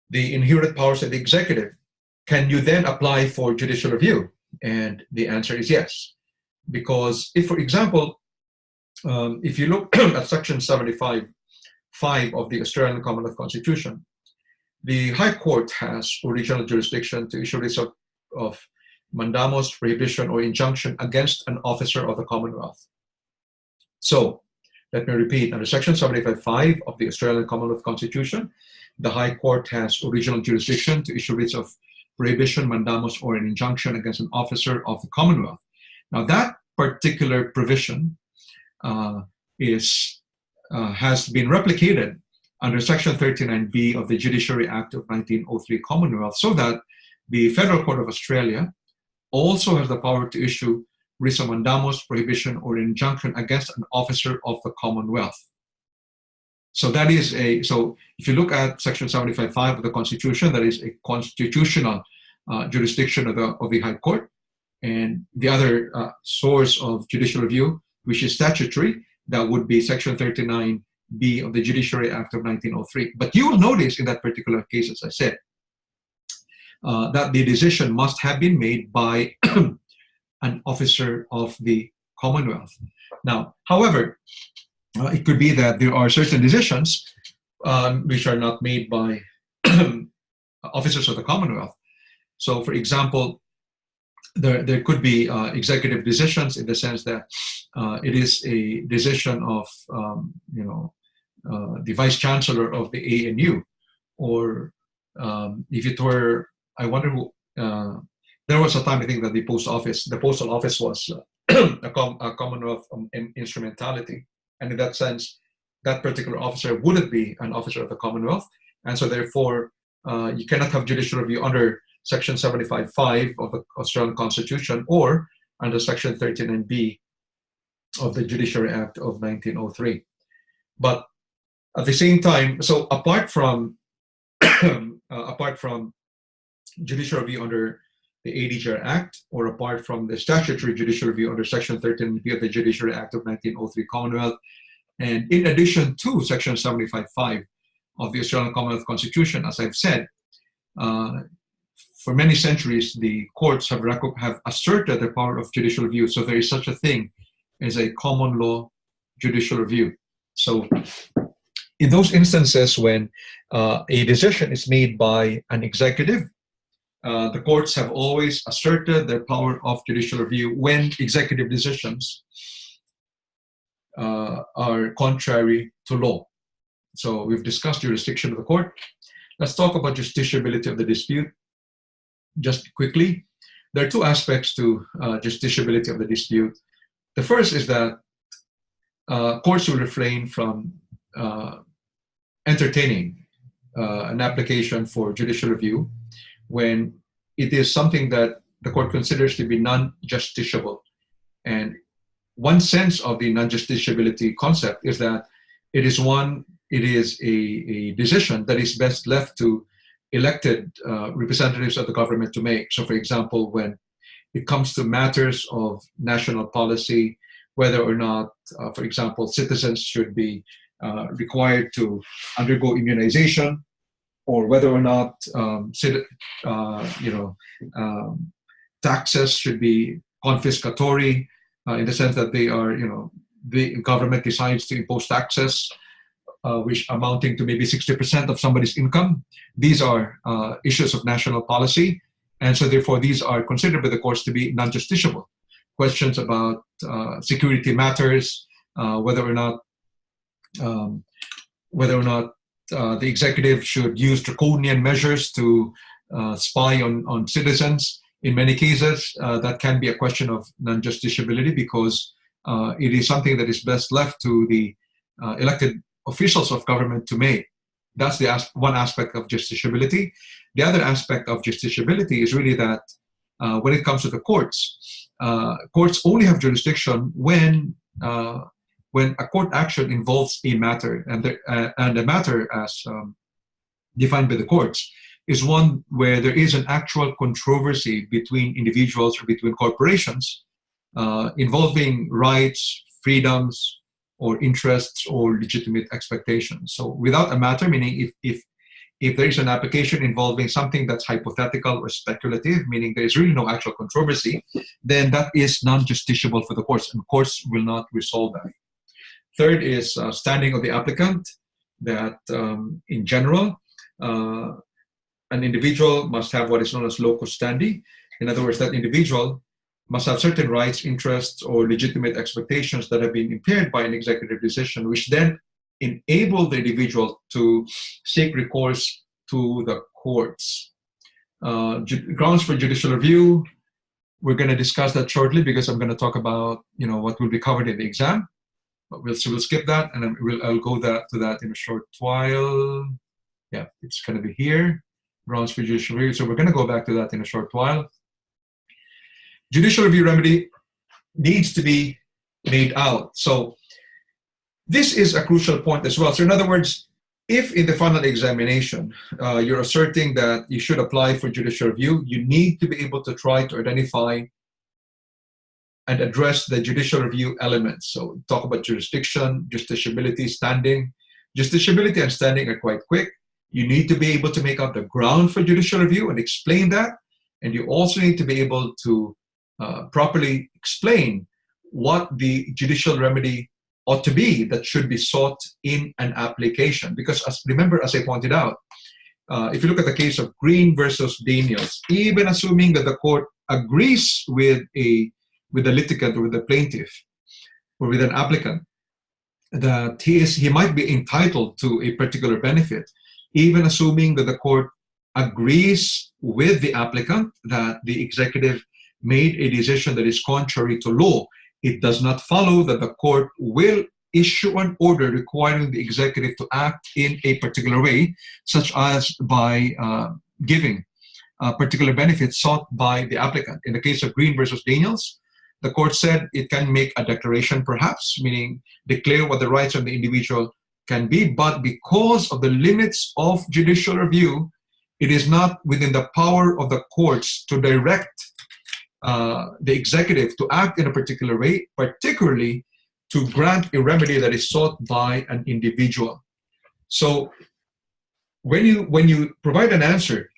the inherent powers of the executive. Can you then apply for judicial review? And the answer is yes. Because if, for example, if you look at Section 75(5) of the Australian Commonwealth Constitution, the High Court has original jurisdiction to issue writs of mandamus, prohibition, or injunction against an officer of the Commonwealth. So, let me repeat, under Section 75(5) of the Australian Commonwealth Constitution, the High Court has original jurisdiction to issue writs of prohibition, mandamus, or an injunction against an officer of the Commonwealth. Now, that particular provision has been replicated under Section 39B of the Judiciary Act of 1903 Commonwealth, so that the Federal Court of Australia also has the power to issue writs of mandamus, prohibition, or injunction against an officer of the Commonwealth. So that is so if you look at Section 75(5) of the Constitution, that is a constitutional jurisdiction of the High Court. And the other source of judicial review, which is statutory, that would be Section 39B of the Judiciary Act of 1903. But you will notice in that particular case, as I said, that the decision must have been made by an officer of the Commonwealth. Now, however, it could be that there are certain decisions which are not made by officers of the Commonwealth. So, for example, there could be executive decisions in the sense that it is a decision of the vice chancellor of the ANU, or if it were, I wonder who. There was a time I think that the postal office was a Commonwealth instrumentality, and in that sense, that particular officer wouldn't be an officer of the Commonwealth, and so therefore you cannot have judicial review under Section 75(5) of the Australian Constitution or under Section 39B of the Judiciary Act of 1903. But at the same time, so apart from judicial review under the ADJR Act, or apart from the statutory judicial review under Section 13B of the Judiciary Act of 1903 Commonwealth, and in addition to Section 75(5) of the Australian Commonwealth Constitution, as I've said, for many centuries, the courts have asserted the power of judicial review. So there is such a thing as a common law judicial review. So in those instances when a decision is made by an executive, the courts have always asserted their power of judicial review when executive decisions are contrary to law. So we've discussed jurisdiction of the court. Let's talk about justiciability of the dispute. Just quickly, there are two aspects to justiciability of the dispute. The first is that courts will refrain from entertaining an application for judicial review when it is something that the court considers to be non-justiciable. And one sense of the non-justiciability concept is that it is a decision that is best left to elected representatives of the government to make. So for example, when it comes to matters of national policy, whether or not, for example, citizens should be required to undergo immunization, or whether or not taxes should be confiscatory in the sense that they are, the government decides to impose taxes which amounting to maybe 60% of somebody's income. These are issues of national policy, and so therefore these are considered by the courts to be non-justiciable. Questions about security matters, whether or not the executive should use draconian measures to spy on citizens. In many cases, that can be a question of non-justiciability because it is something that is best left to the elected officials of government to make. That's the one aspect of justiciability. The other aspect of justiciability is really that when it comes to the courts, courts only have jurisdiction when a court action involves a matter, and the matter as defined by the courts is one where there is an actual controversy between individuals or between corporations involving rights, freedoms, or interests or legitimate expectations. So without a matter, meaning if there is an application involving something that's hypothetical or speculative, meaning there is really no actual controversy, then that is non-justiciable for the courts, and courts will not resolve that. Third is standing of the applicant, that in general, an individual must have what is known as locus standi. In other words, that individual must have certain rights, interests, or legitimate expectations that have been impaired by an executive decision, which then enable the individual to seek recourse to the courts. Grounds for judicial review, we're going to discuss that shortly because I'm going to talk about what will be covered in the exam. But we'll skip that, and I'll go to that in a short while. Yeah, it's going to be here. Grounds for judicial review. So we're going to go back to that in a short while. Judicial review remedy needs to be made out. So this is a crucial point as well. So in other words, if in the final examination you're asserting that you should apply for judicial review, you need to be able to try to identify and address the judicial review elements. So talk about jurisdiction, justiciability, standing. Justiciability and standing are quite quick. You need to be able to make out the ground for judicial review and explain that. And you also need to be able to properly explain what the judicial remedy ought to be that should be sought in an application. Because remember, as I pointed out, if you look at the case of Green versus Daniels, even assuming that the court agrees with the litigant or with the plaintiff, or with an applicant that he might be entitled to a particular benefit, even assuming that the court agrees with the applicant that the executive made a decision that is contrary to law, it does not follow that the court will issue an order requiring the executive to act in a particular way, such as by giving particular benefits sought by the applicant. In the case of Green versus Daniels, the court said it can make a declaration, perhaps, meaning declare what the rights of the individual can be, but because of the limits of judicial review, it is not within the power of the courts to direct the executive to act in a particular way, particularly to grant a remedy that is sought by an individual. So when you provide an answer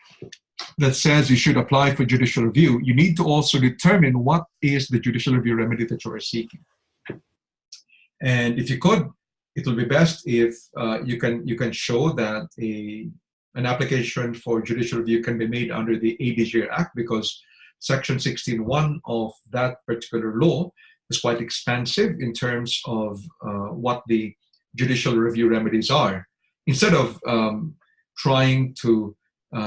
that says you should apply for judicial review, you need to also determine what is the judicial review remedy that you are seeking. And if you could, it will be best if you can show that an application for judicial review can be made under the ADJ Act, because Section 16.1 of that particular law is quite expansive in terms of what the judicial review remedies are. Instead of trying to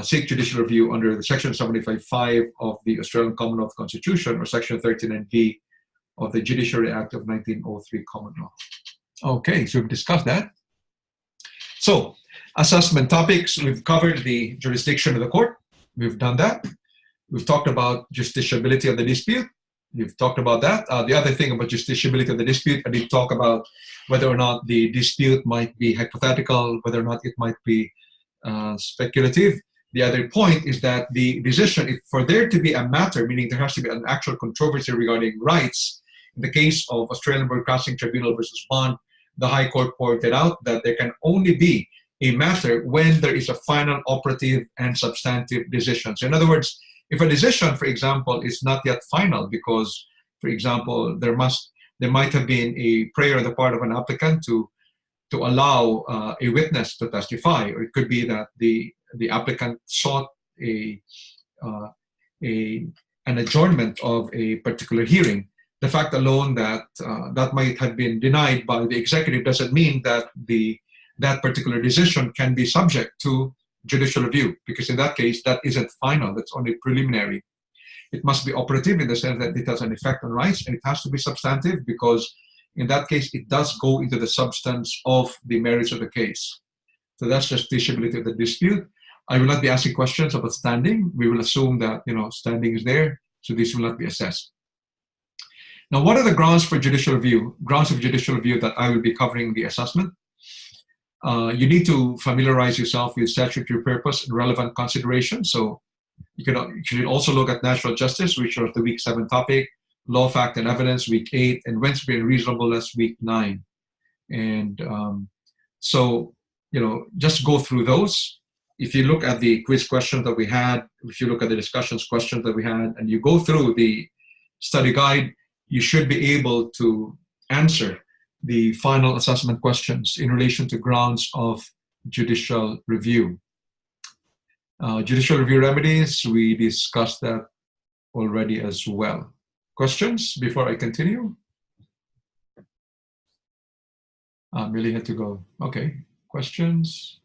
seek judicial review under the Section 75.5 of the Australian Commonwealth Constitution or Section 39B of the Judiciary Act of 1903 Common Law. Okay, so we've discussed that. So, assessment topics, we've covered the jurisdiction of the court. We've done that. We've talked about justiciability of the dispute. We've talked about that. The other thing about justiciability of the dispute, I did talk about whether or not the dispute might be hypothetical, whether or not it might be speculative. The other point is that the decision, if for there to be a matter, meaning there has to be an actual controversy regarding rights, in the case of Australian Broadcasting Tribunal versus Bond, the High Court pointed out that there can only be a matter when there is a final operative and substantive decision. So in other words, if a decision, for example, is not yet final because, for example, there might have been a prayer on the part of an applicant to allow a witness to testify, or it could be that the applicant sought an adjournment of a particular hearing. The fact alone that that might have been denied by the executive doesn't mean that that particular decision can be subject to judicial review, because in that case, that isn't final, that's only preliminary. It must be operative in the sense that it has an effect on rights, and it has to be substantive because in that case, it does go into the substance of the merits of the case. So that's justiciability of the dispute. I will not be asking questions about standing. We will assume that standing is there, so this will not be assessed. Now, what are the grounds for judicial review? Grounds of judicial review that I will be covering the assessment. You need to familiarize yourself with statutory purpose and relevant considerations. So you should also look at natural justice, which was the week 7 topic, law, fact, and evidence, week 8, and when to be reasonableness, week 9. And so, just go through those. If you look at the quiz questions that we had, if you look at the discussions questions that we had, and you go through the study guide, you should be able to answer the final assessment questions in relation to grounds of judicial review. Judicial review remedies, we discussed that already as well. Questions before I continue? Really had to go. Okay, questions?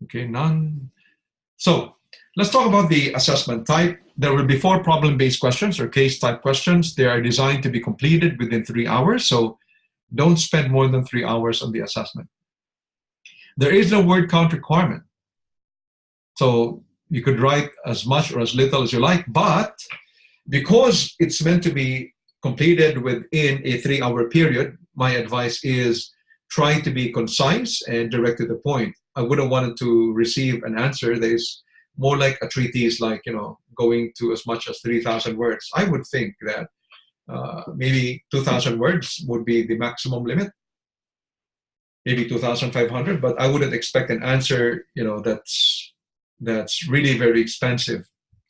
Okay, none. So let's talk about the assessment type. There will be 4 problem-based questions or case-type questions. They are designed to be completed within 3 hours, so don't spend more than 3 hours on the assessment. There is no word count requirement. So you could write as much or as little as you like, but because it's meant to be completed within a 3-hour period, my advice is try to be concise and direct to the point. I wouldn't want to receive an answer that is more like a treatise, like, going to as much as 3,000 words. I would think that maybe 2,000 words would be the maximum limit, maybe 2,500, but I wouldn't expect an answer, that's really very expensive.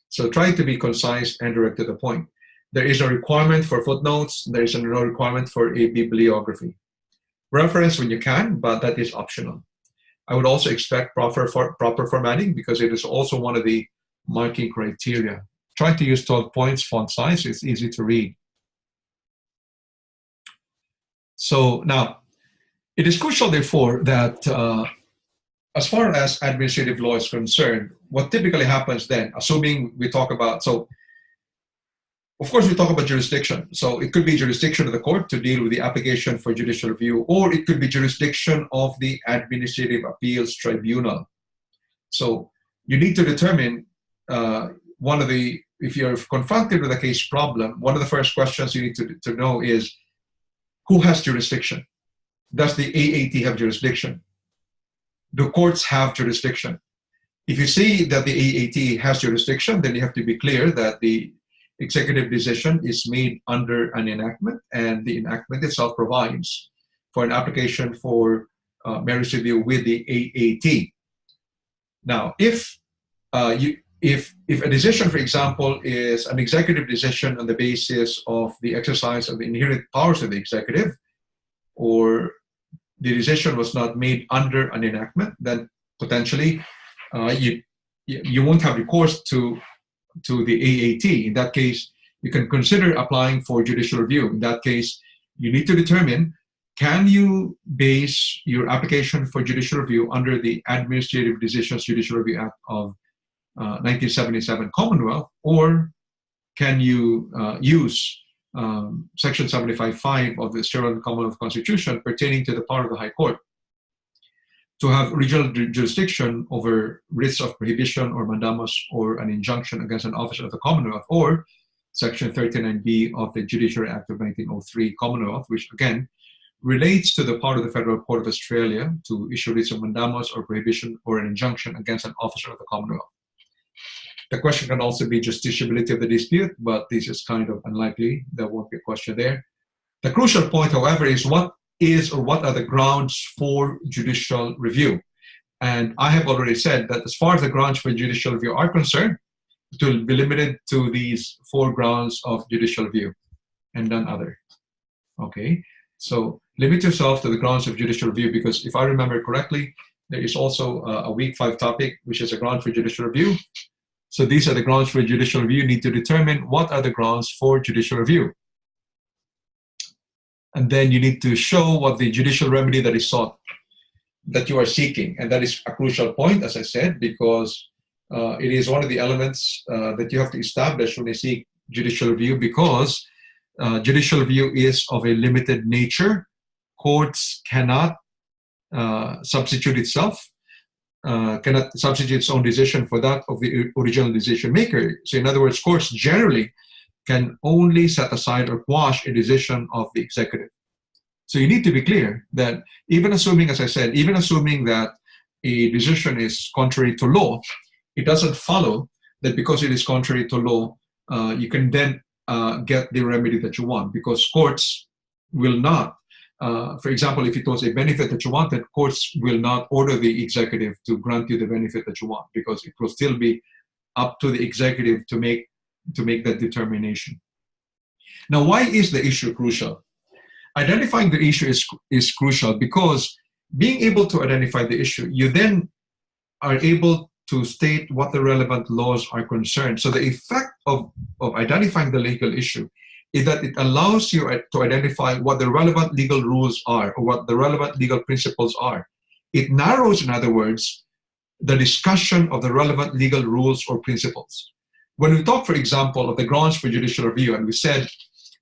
So try to be concise and direct to the point. There is no requirement for footnotes. There is no requirement for a bibliography. Reference when you can, but that is optional. I would also expect proper formatting because it is also one of the marking criteria. Try to use 12 points font size. It's easy to read. So now, it is crucial, therefore, that as far as administrative law is concerned, what typically happens then, assuming we talk about, so of course we talk about jurisdiction. So it could be jurisdiction of the court to deal with the application for judicial review, or it could be jurisdiction of the Administrative Appeals Tribunal. So you need to determine if you're confronted with a case problem, one of the first questions you need to know is, who has jurisdiction? Does the AAT have jurisdiction? Do courts have jurisdiction? If you see that the AAT has jurisdiction, then you have to be clear that the executive decision is made under an enactment, and the enactment itself provides for an application for merits review with the AAT. Now, if a decision, for example, is an executive decision on the basis of the exercise of the inherent powers of the executive, or the decision was not made under an enactment, then potentially you won't have recourse to the AAT. In that case, you can consider applying for judicial review. In that case, you need to determine, can you base your application for judicial review under the Administrative Decisions Judicial Review Act of 1977 Commonwealth, or can you use Section 75(5) of the Australian Commonwealth Constitution pertaining to the power of the High Court to have original jurisdiction over writs of prohibition or mandamus or an injunction against an officer of the Commonwealth, or Section 39B of the Judiciary Act of 1903 Commonwealth, which again relates to the power of the Federal Court of Australia to issue writs of mandamus or prohibition or an injunction against an officer of the Commonwealth. The question can also be justiciability of the dispute, but this is kind of unlikely. There won't be a question there. The crucial point, however, is what are the grounds for judicial review? And I have already said that as far as the grounds for judicial review are concerned, it will be limited to these 4 grounds of judicial review and none other. Okay, so limit yourself to the grounds of judicial review, because if I remember correctly, there is also a week 5 topic, which is a ground for judicial review. So these are the grounds for judicial review. You need to determine what are the grounds for judicial review. And then you need to show what the judicial remedy that is sought, that you are seeking. And that is a crucial point, as I said, because it is one of the elements that you have to establish when you seek judicial review, because judicial review is of a limited nature. Courts cannot substitute itself. Cannot substitute its own decision for that of the original decision maker. So in other words, courts generally can only set aside or quash a decision of the executive. So you need to be clear that even assuming, as I said, even assuming that a decision is contrary to law, it doesn't follow that because it is contrary to law, you can then get the remedy that you want, because courts will not, for example, if it was a benefit that you wanted, courts will not order the executive to grant you the benefit that you want, because it will still be up to the executive to make that determination. Now, why is the issue crucial? Identifying the issue is crucial because being able to identify the issue, you then are able to state what the relevant laws are concerned. So the effect of identifying the legal issue is that it allows you to identify what the relevant legal rules are, or what the relevant legal principles are. It narrows, in other words, the discussion of the relevant legal rules or principles. When we talk, for example, of the grounds for judicial review, and we said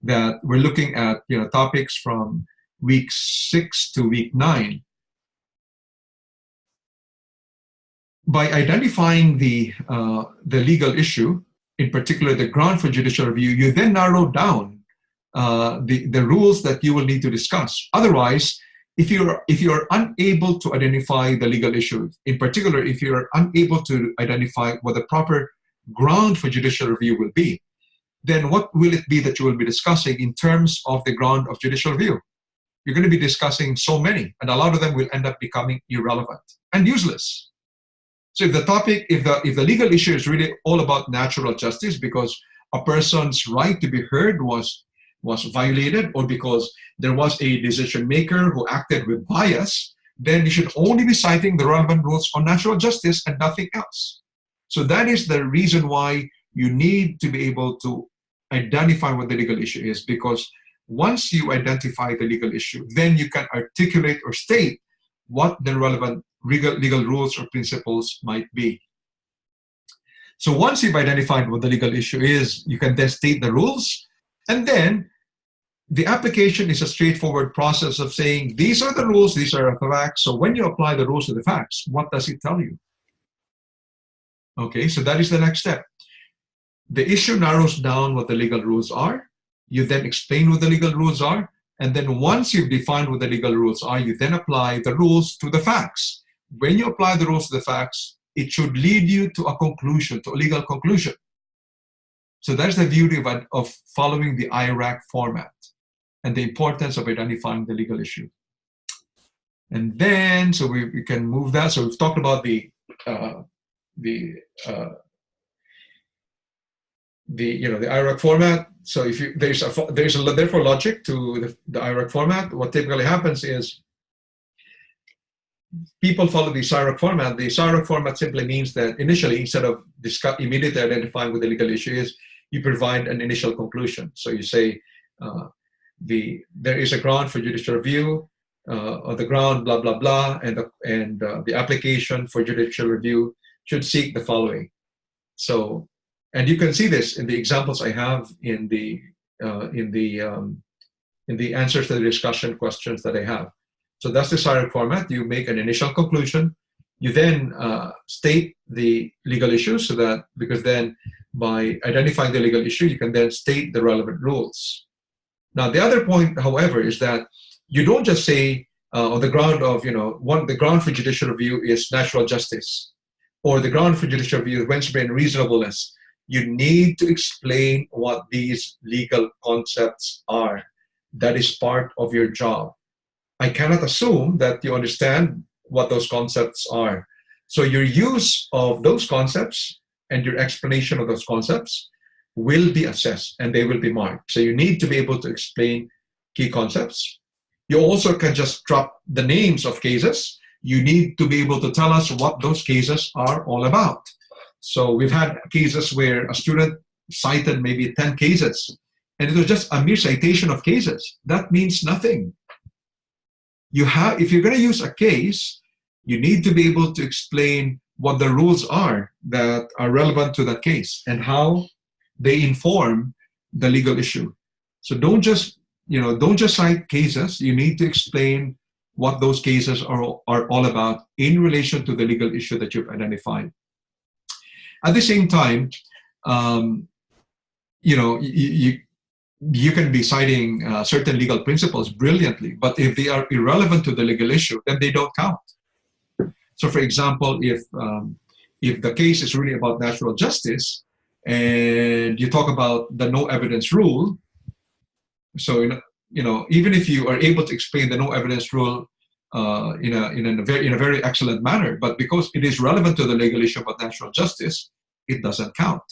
that we're looking at topics from week 6 to week 9, by identifying the legal issue, in particular the ground for judicial review, you then narrow down the rules that you will need to discuss. Otherwise, if you're unable to identify the legal issue, in particular if you're unable to identify what the proper ground for judicial review will be, then what will it be that you will be discussing in terms of the ground of judicial review? You're going to be discussing so many, and a lot of them will end up becoming irrelevant and useless. So if the legal issue is really all about natural justice because a person's right to be heard was violated, or because there was a decision maker who acted with bias, then you should only be citing the relevant rules on natural justice and nothing else. So that is the reason why you need to be able to identify what the legal issue is, because once you identify the legal issue, then you can articulate or state what the relevant legal rules or principles might be. So once you've identified what the legal issue is, you can then state the rules, and then the application is a straightforward process of saying, these are the rules, these are the facts. So when you apply the rules to the facts, what does it tell you? Okay, so that is the next step. The issue narrows down what the legal rules are. You then explain what the legal rules are. And then once you've defined what the legal rules are, you then apply the rules to the facts. When you apply the rules to the facts, it should lead you to a conclusion, to a legal conclusion. So that's the beauty of following the IRAC format and the importance of identifying the legal issue. And then, so we can move that. So we've talked about the IRAC format. So if you, there's a therefore logic to the IRAC format. What typically happens is people follow the IRAC format. The IRAC format simply means that initially, instead of immediately identifying what the legal issue is, you provide an initial conclusion. So you say there is a ground for judicial review, on the ground blah blah blah, and the application for judicial review should seek the following. So, and you can see this in the examples I have in the answers to the discussion questions that I have. So that's the IRAC format. You make an initial conclusion. You then state the legal issue, so that, because then by identifying the legal issue, you can then state the relevant rules. Now, the other point, however, is that you don't just say on the ground of, the ground for judicial review is natural justice, or the ground for judicial review is Wednesday and reasonableness. You need to explain what these legal concepts are. That is part of your job. I cannot assume that you understand what those concepts are. So your use of those concepts and your explanation of those concepts will be assessed and they will be marked. So you need to be able to explain key concepts. You also can just drop the names of cases. You need to be able to tell us what those cases are all about. So we've had cases where a student cited maybe 10 cases, and it was just a mere citation of cases. That means nothing. If you're going to use a case, you need to be able to explain what the rules are that are relevant to that case and how they inform the legal issue. So don't just cite cases. You need to explain what those cases are all about in relation to the legal issue that you've identified. At the same time, you can be citing certain legal principles brilliantly, but if they are irrelevant to the legal issue, then they don't count. So, for example, if the case is really about natural justice, and you talk about the no evidence rule, so even if you are able to explain the no evidence rule in a very excellent manner, but because it is relevant to the legal issue about natural justice, it doesn't count.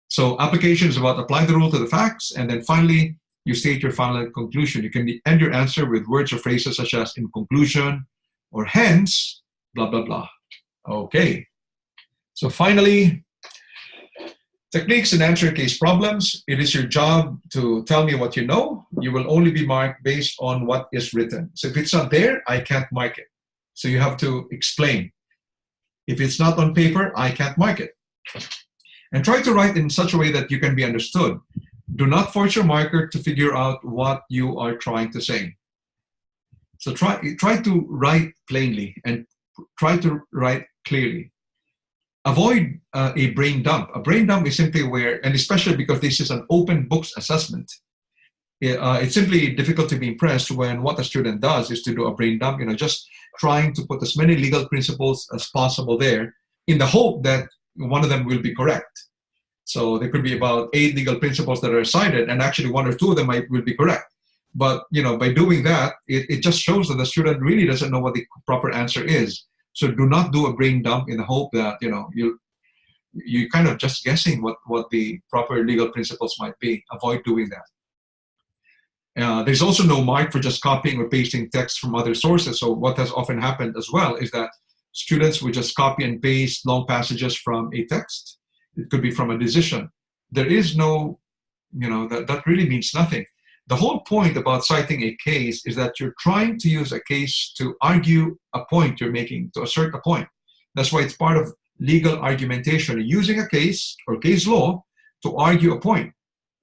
So application is about applying the rule to the facts, and then finally you state your final conclusion. You can end your answer with words or phrases such as in conclusion or hence, blah, blah, blah. Okay. So finally, techniques in answering case problems. It is your job to tell me what you know. You will only be marked based on what is written. So if it's not there, I can't mark it. So you have to explain. If it's not on paper, I can't mark it. And try to write in such a way that you can be understood. Do not force your marker to figure out what you are trying to say. So try to write plainly and try to write clearly. Avoid a brain dump. A brain dump is simply where, and especially because this is an open books assessment, it's simply difficult to be impressed when what a student does is to do a brain dump, just trying to put as many legal principles as possible there in the hope that one of them will be correct. So there could be about 8 legal principles that are cited, and actually 1 or 2 of them will be correct. But by doing that, it just shows that the student really doesn't know what the proper answer is. So do not do a brain dump in the hope that you're kind of just guessing what the proper legal principles might be. Avoid doing that. There's also no mark for just copying or pasting text from other sources. So what has often happened as well is that students would just copy and paste long passages from a text. It could be from a decision. There is no, that really means nothing. The whole point about citing a case is that you're trying to use a case to argue a point you're making, to assert a point. That's why it's part of legal argumentation, using a case or case law to argue a point.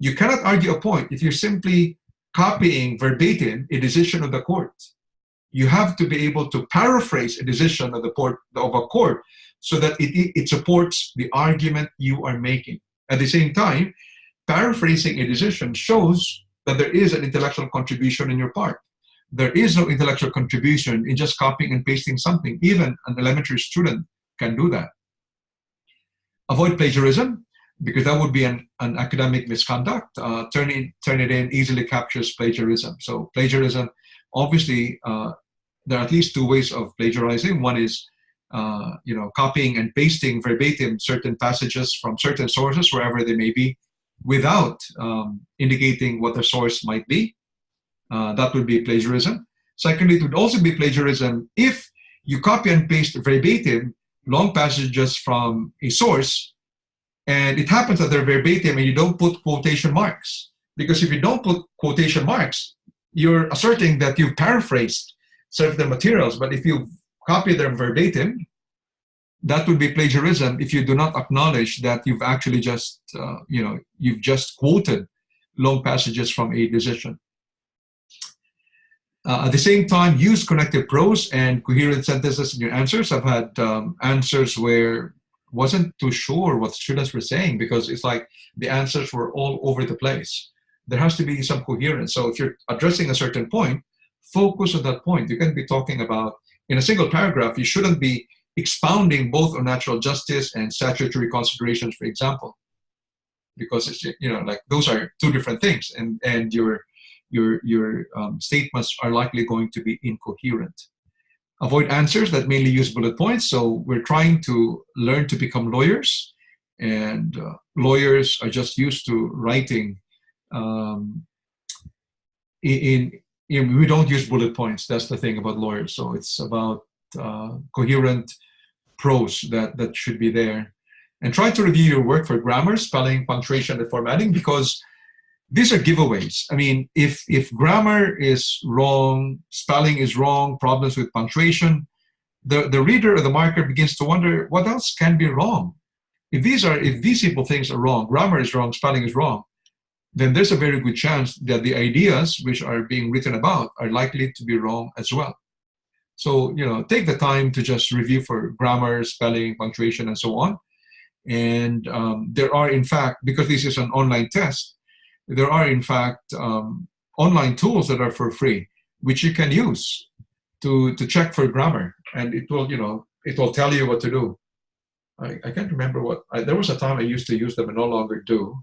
You cannot argue a point if you're simply copying verbatim a decision of the court. You have to be able to paraphrase a decision of a court so that it supports the argument you are making. At the same time, paraphrasing a decision shows that there is an intellectual contribution in your part. There is no intellectual contribution in just copying and pasting something. Even an elementary student can do that. Avoid plagiarism, because that would be an academic misconduct. Turn it in easily captures plagiarism. So plagiarism, obviously, there are at least two ways of plagiarizing. One is copying and pasting verbatim certain passages from certain sources, wherever they may be, without indicating what the source might be. That would be plagiarism. Secondly, it would also be plagiarism if you copy and paste verbatim long passages from a source, and it happens that they're verbatim and you don't put quotation marks. Because if you don't put quotation marks, you're asserting that you've paraphrased certain materials. But if you copy them verbatim, that would be plagiarism if you do not acknowledge that you've actually just, you've just quoted long passages from a decision. At the same time, use connected prose and coherent sentences in your answers. I've had answers where wasn't too sure what students were saying because it's like the answers were all over the place. There has to be some coherence. So if you're addressing a certain point, focus on that point. You can't be talking about, in a single paragraph, you shouldn't be expounding both on natural justice and statutory considerations, for example, because it's, like those are two different things, and your statements are likely going to be incoherent. Avoid answers that mainly use bullet points. So we're trying to learn to become lawyers, and lawyers are just used to writing. We don't use bullet points. That's the thing about lawyers. So it's about coherent prose that should be there. And try to review your work for grammar, spelling, punctuation, and formatting, because these are giveaways. I mean, if grammar is wrong, spelling is wrong, problems with punctuation, the reader or the marker begins to wonder what else can be wrong. If these simple things are wrong, grammar is wrong, spelling is wrong, then there's a very good chance that the ideas which are being written about are likely to be wrong as well. So, take the time to just review for grammar, spelling, punctuation, and so on. And there are, in fact, because this is an online test, there are, in fact, online tools that are for free, which you can use to check for grammar. And it will, it will tell you what to do. I can't remember there was a time I used to use them and no longer do.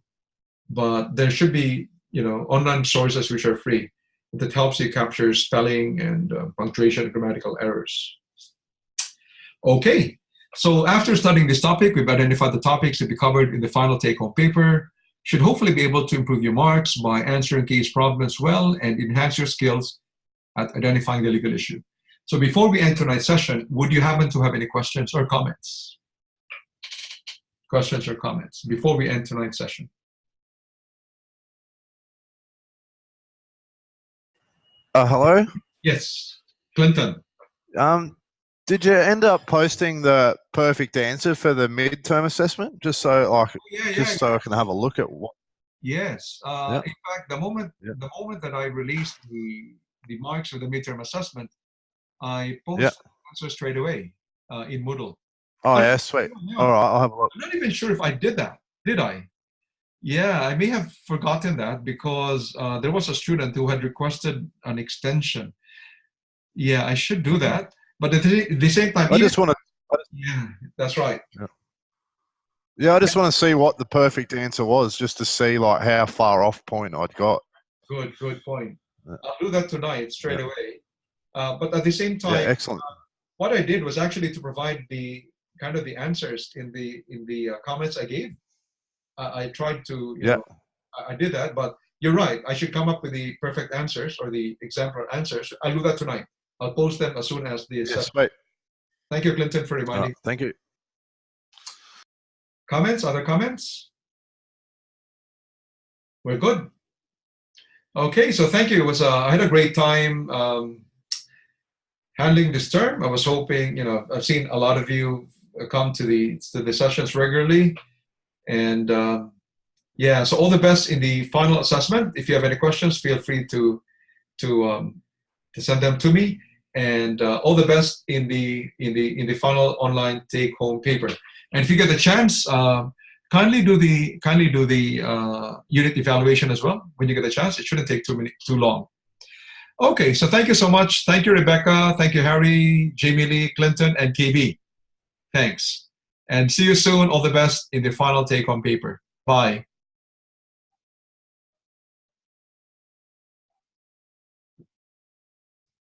But there should be, online sources which are free that helps you capture spelling and punctuation and grammatical errors. Okay, so after studying this topic, we've identified the topics to be covered in the final take-home paper. Should hopefully be able to improve your marks by answering case problems well and enhance your skills at identifying the legal issue. So before we end tonight's session, would you happen to have any questions or comments? Questions or comments before we end tonight's session? Hello? Yes, Clinton. Did you end up posting the perfect answer for the midterm assessment? Just so so I can have a look at what. Yes. In fact, the moment that I released the marks for the midterm assessment, I posted the answer straight away in Moodle. Oh, yeah, sweet. All right, I'll have a look. I'm not even sure if I did that. Did I? Yeah, I may have forgotten that because there was a student who had requested an extension. Yeah, I should do that. But at the same time, I just want to. Yeah, that's right. Yeah, I just want to see what the perfect answer was, just to see like how far off point I'd got. Good point. I'll do that tonight straight away. But at the same time, excellent. What I did was actually to provide the kind of the answers in the comments I gave. I tried to, I did that. But you're right. I should come up with the perfect answers or the exemplar answers. I'll do that tonight. I'll post them as soon as the assessment. Thank you, Clinton, for reminding. Thank you. Comments? Other comments? We're good. Okay, so thank you. It was I had a great time handling this term. I was hoping, I've seen a lot of you come to the sessions regularly, and yeah. So all the best in the final assessment. If you have any questions, feel free to send them to me. And all the best in the final online take-home paper. And if you get the chance, kindly do the unit evaluation as well when you get a chance. It shouldn't take too long. Okay, so thank you so much. Thank you, Rebecca. Thank you, Harry, Jamie Lee, Clinton, and KB. Thanks. And see you soon. All the best in the final take-home paper. Bye.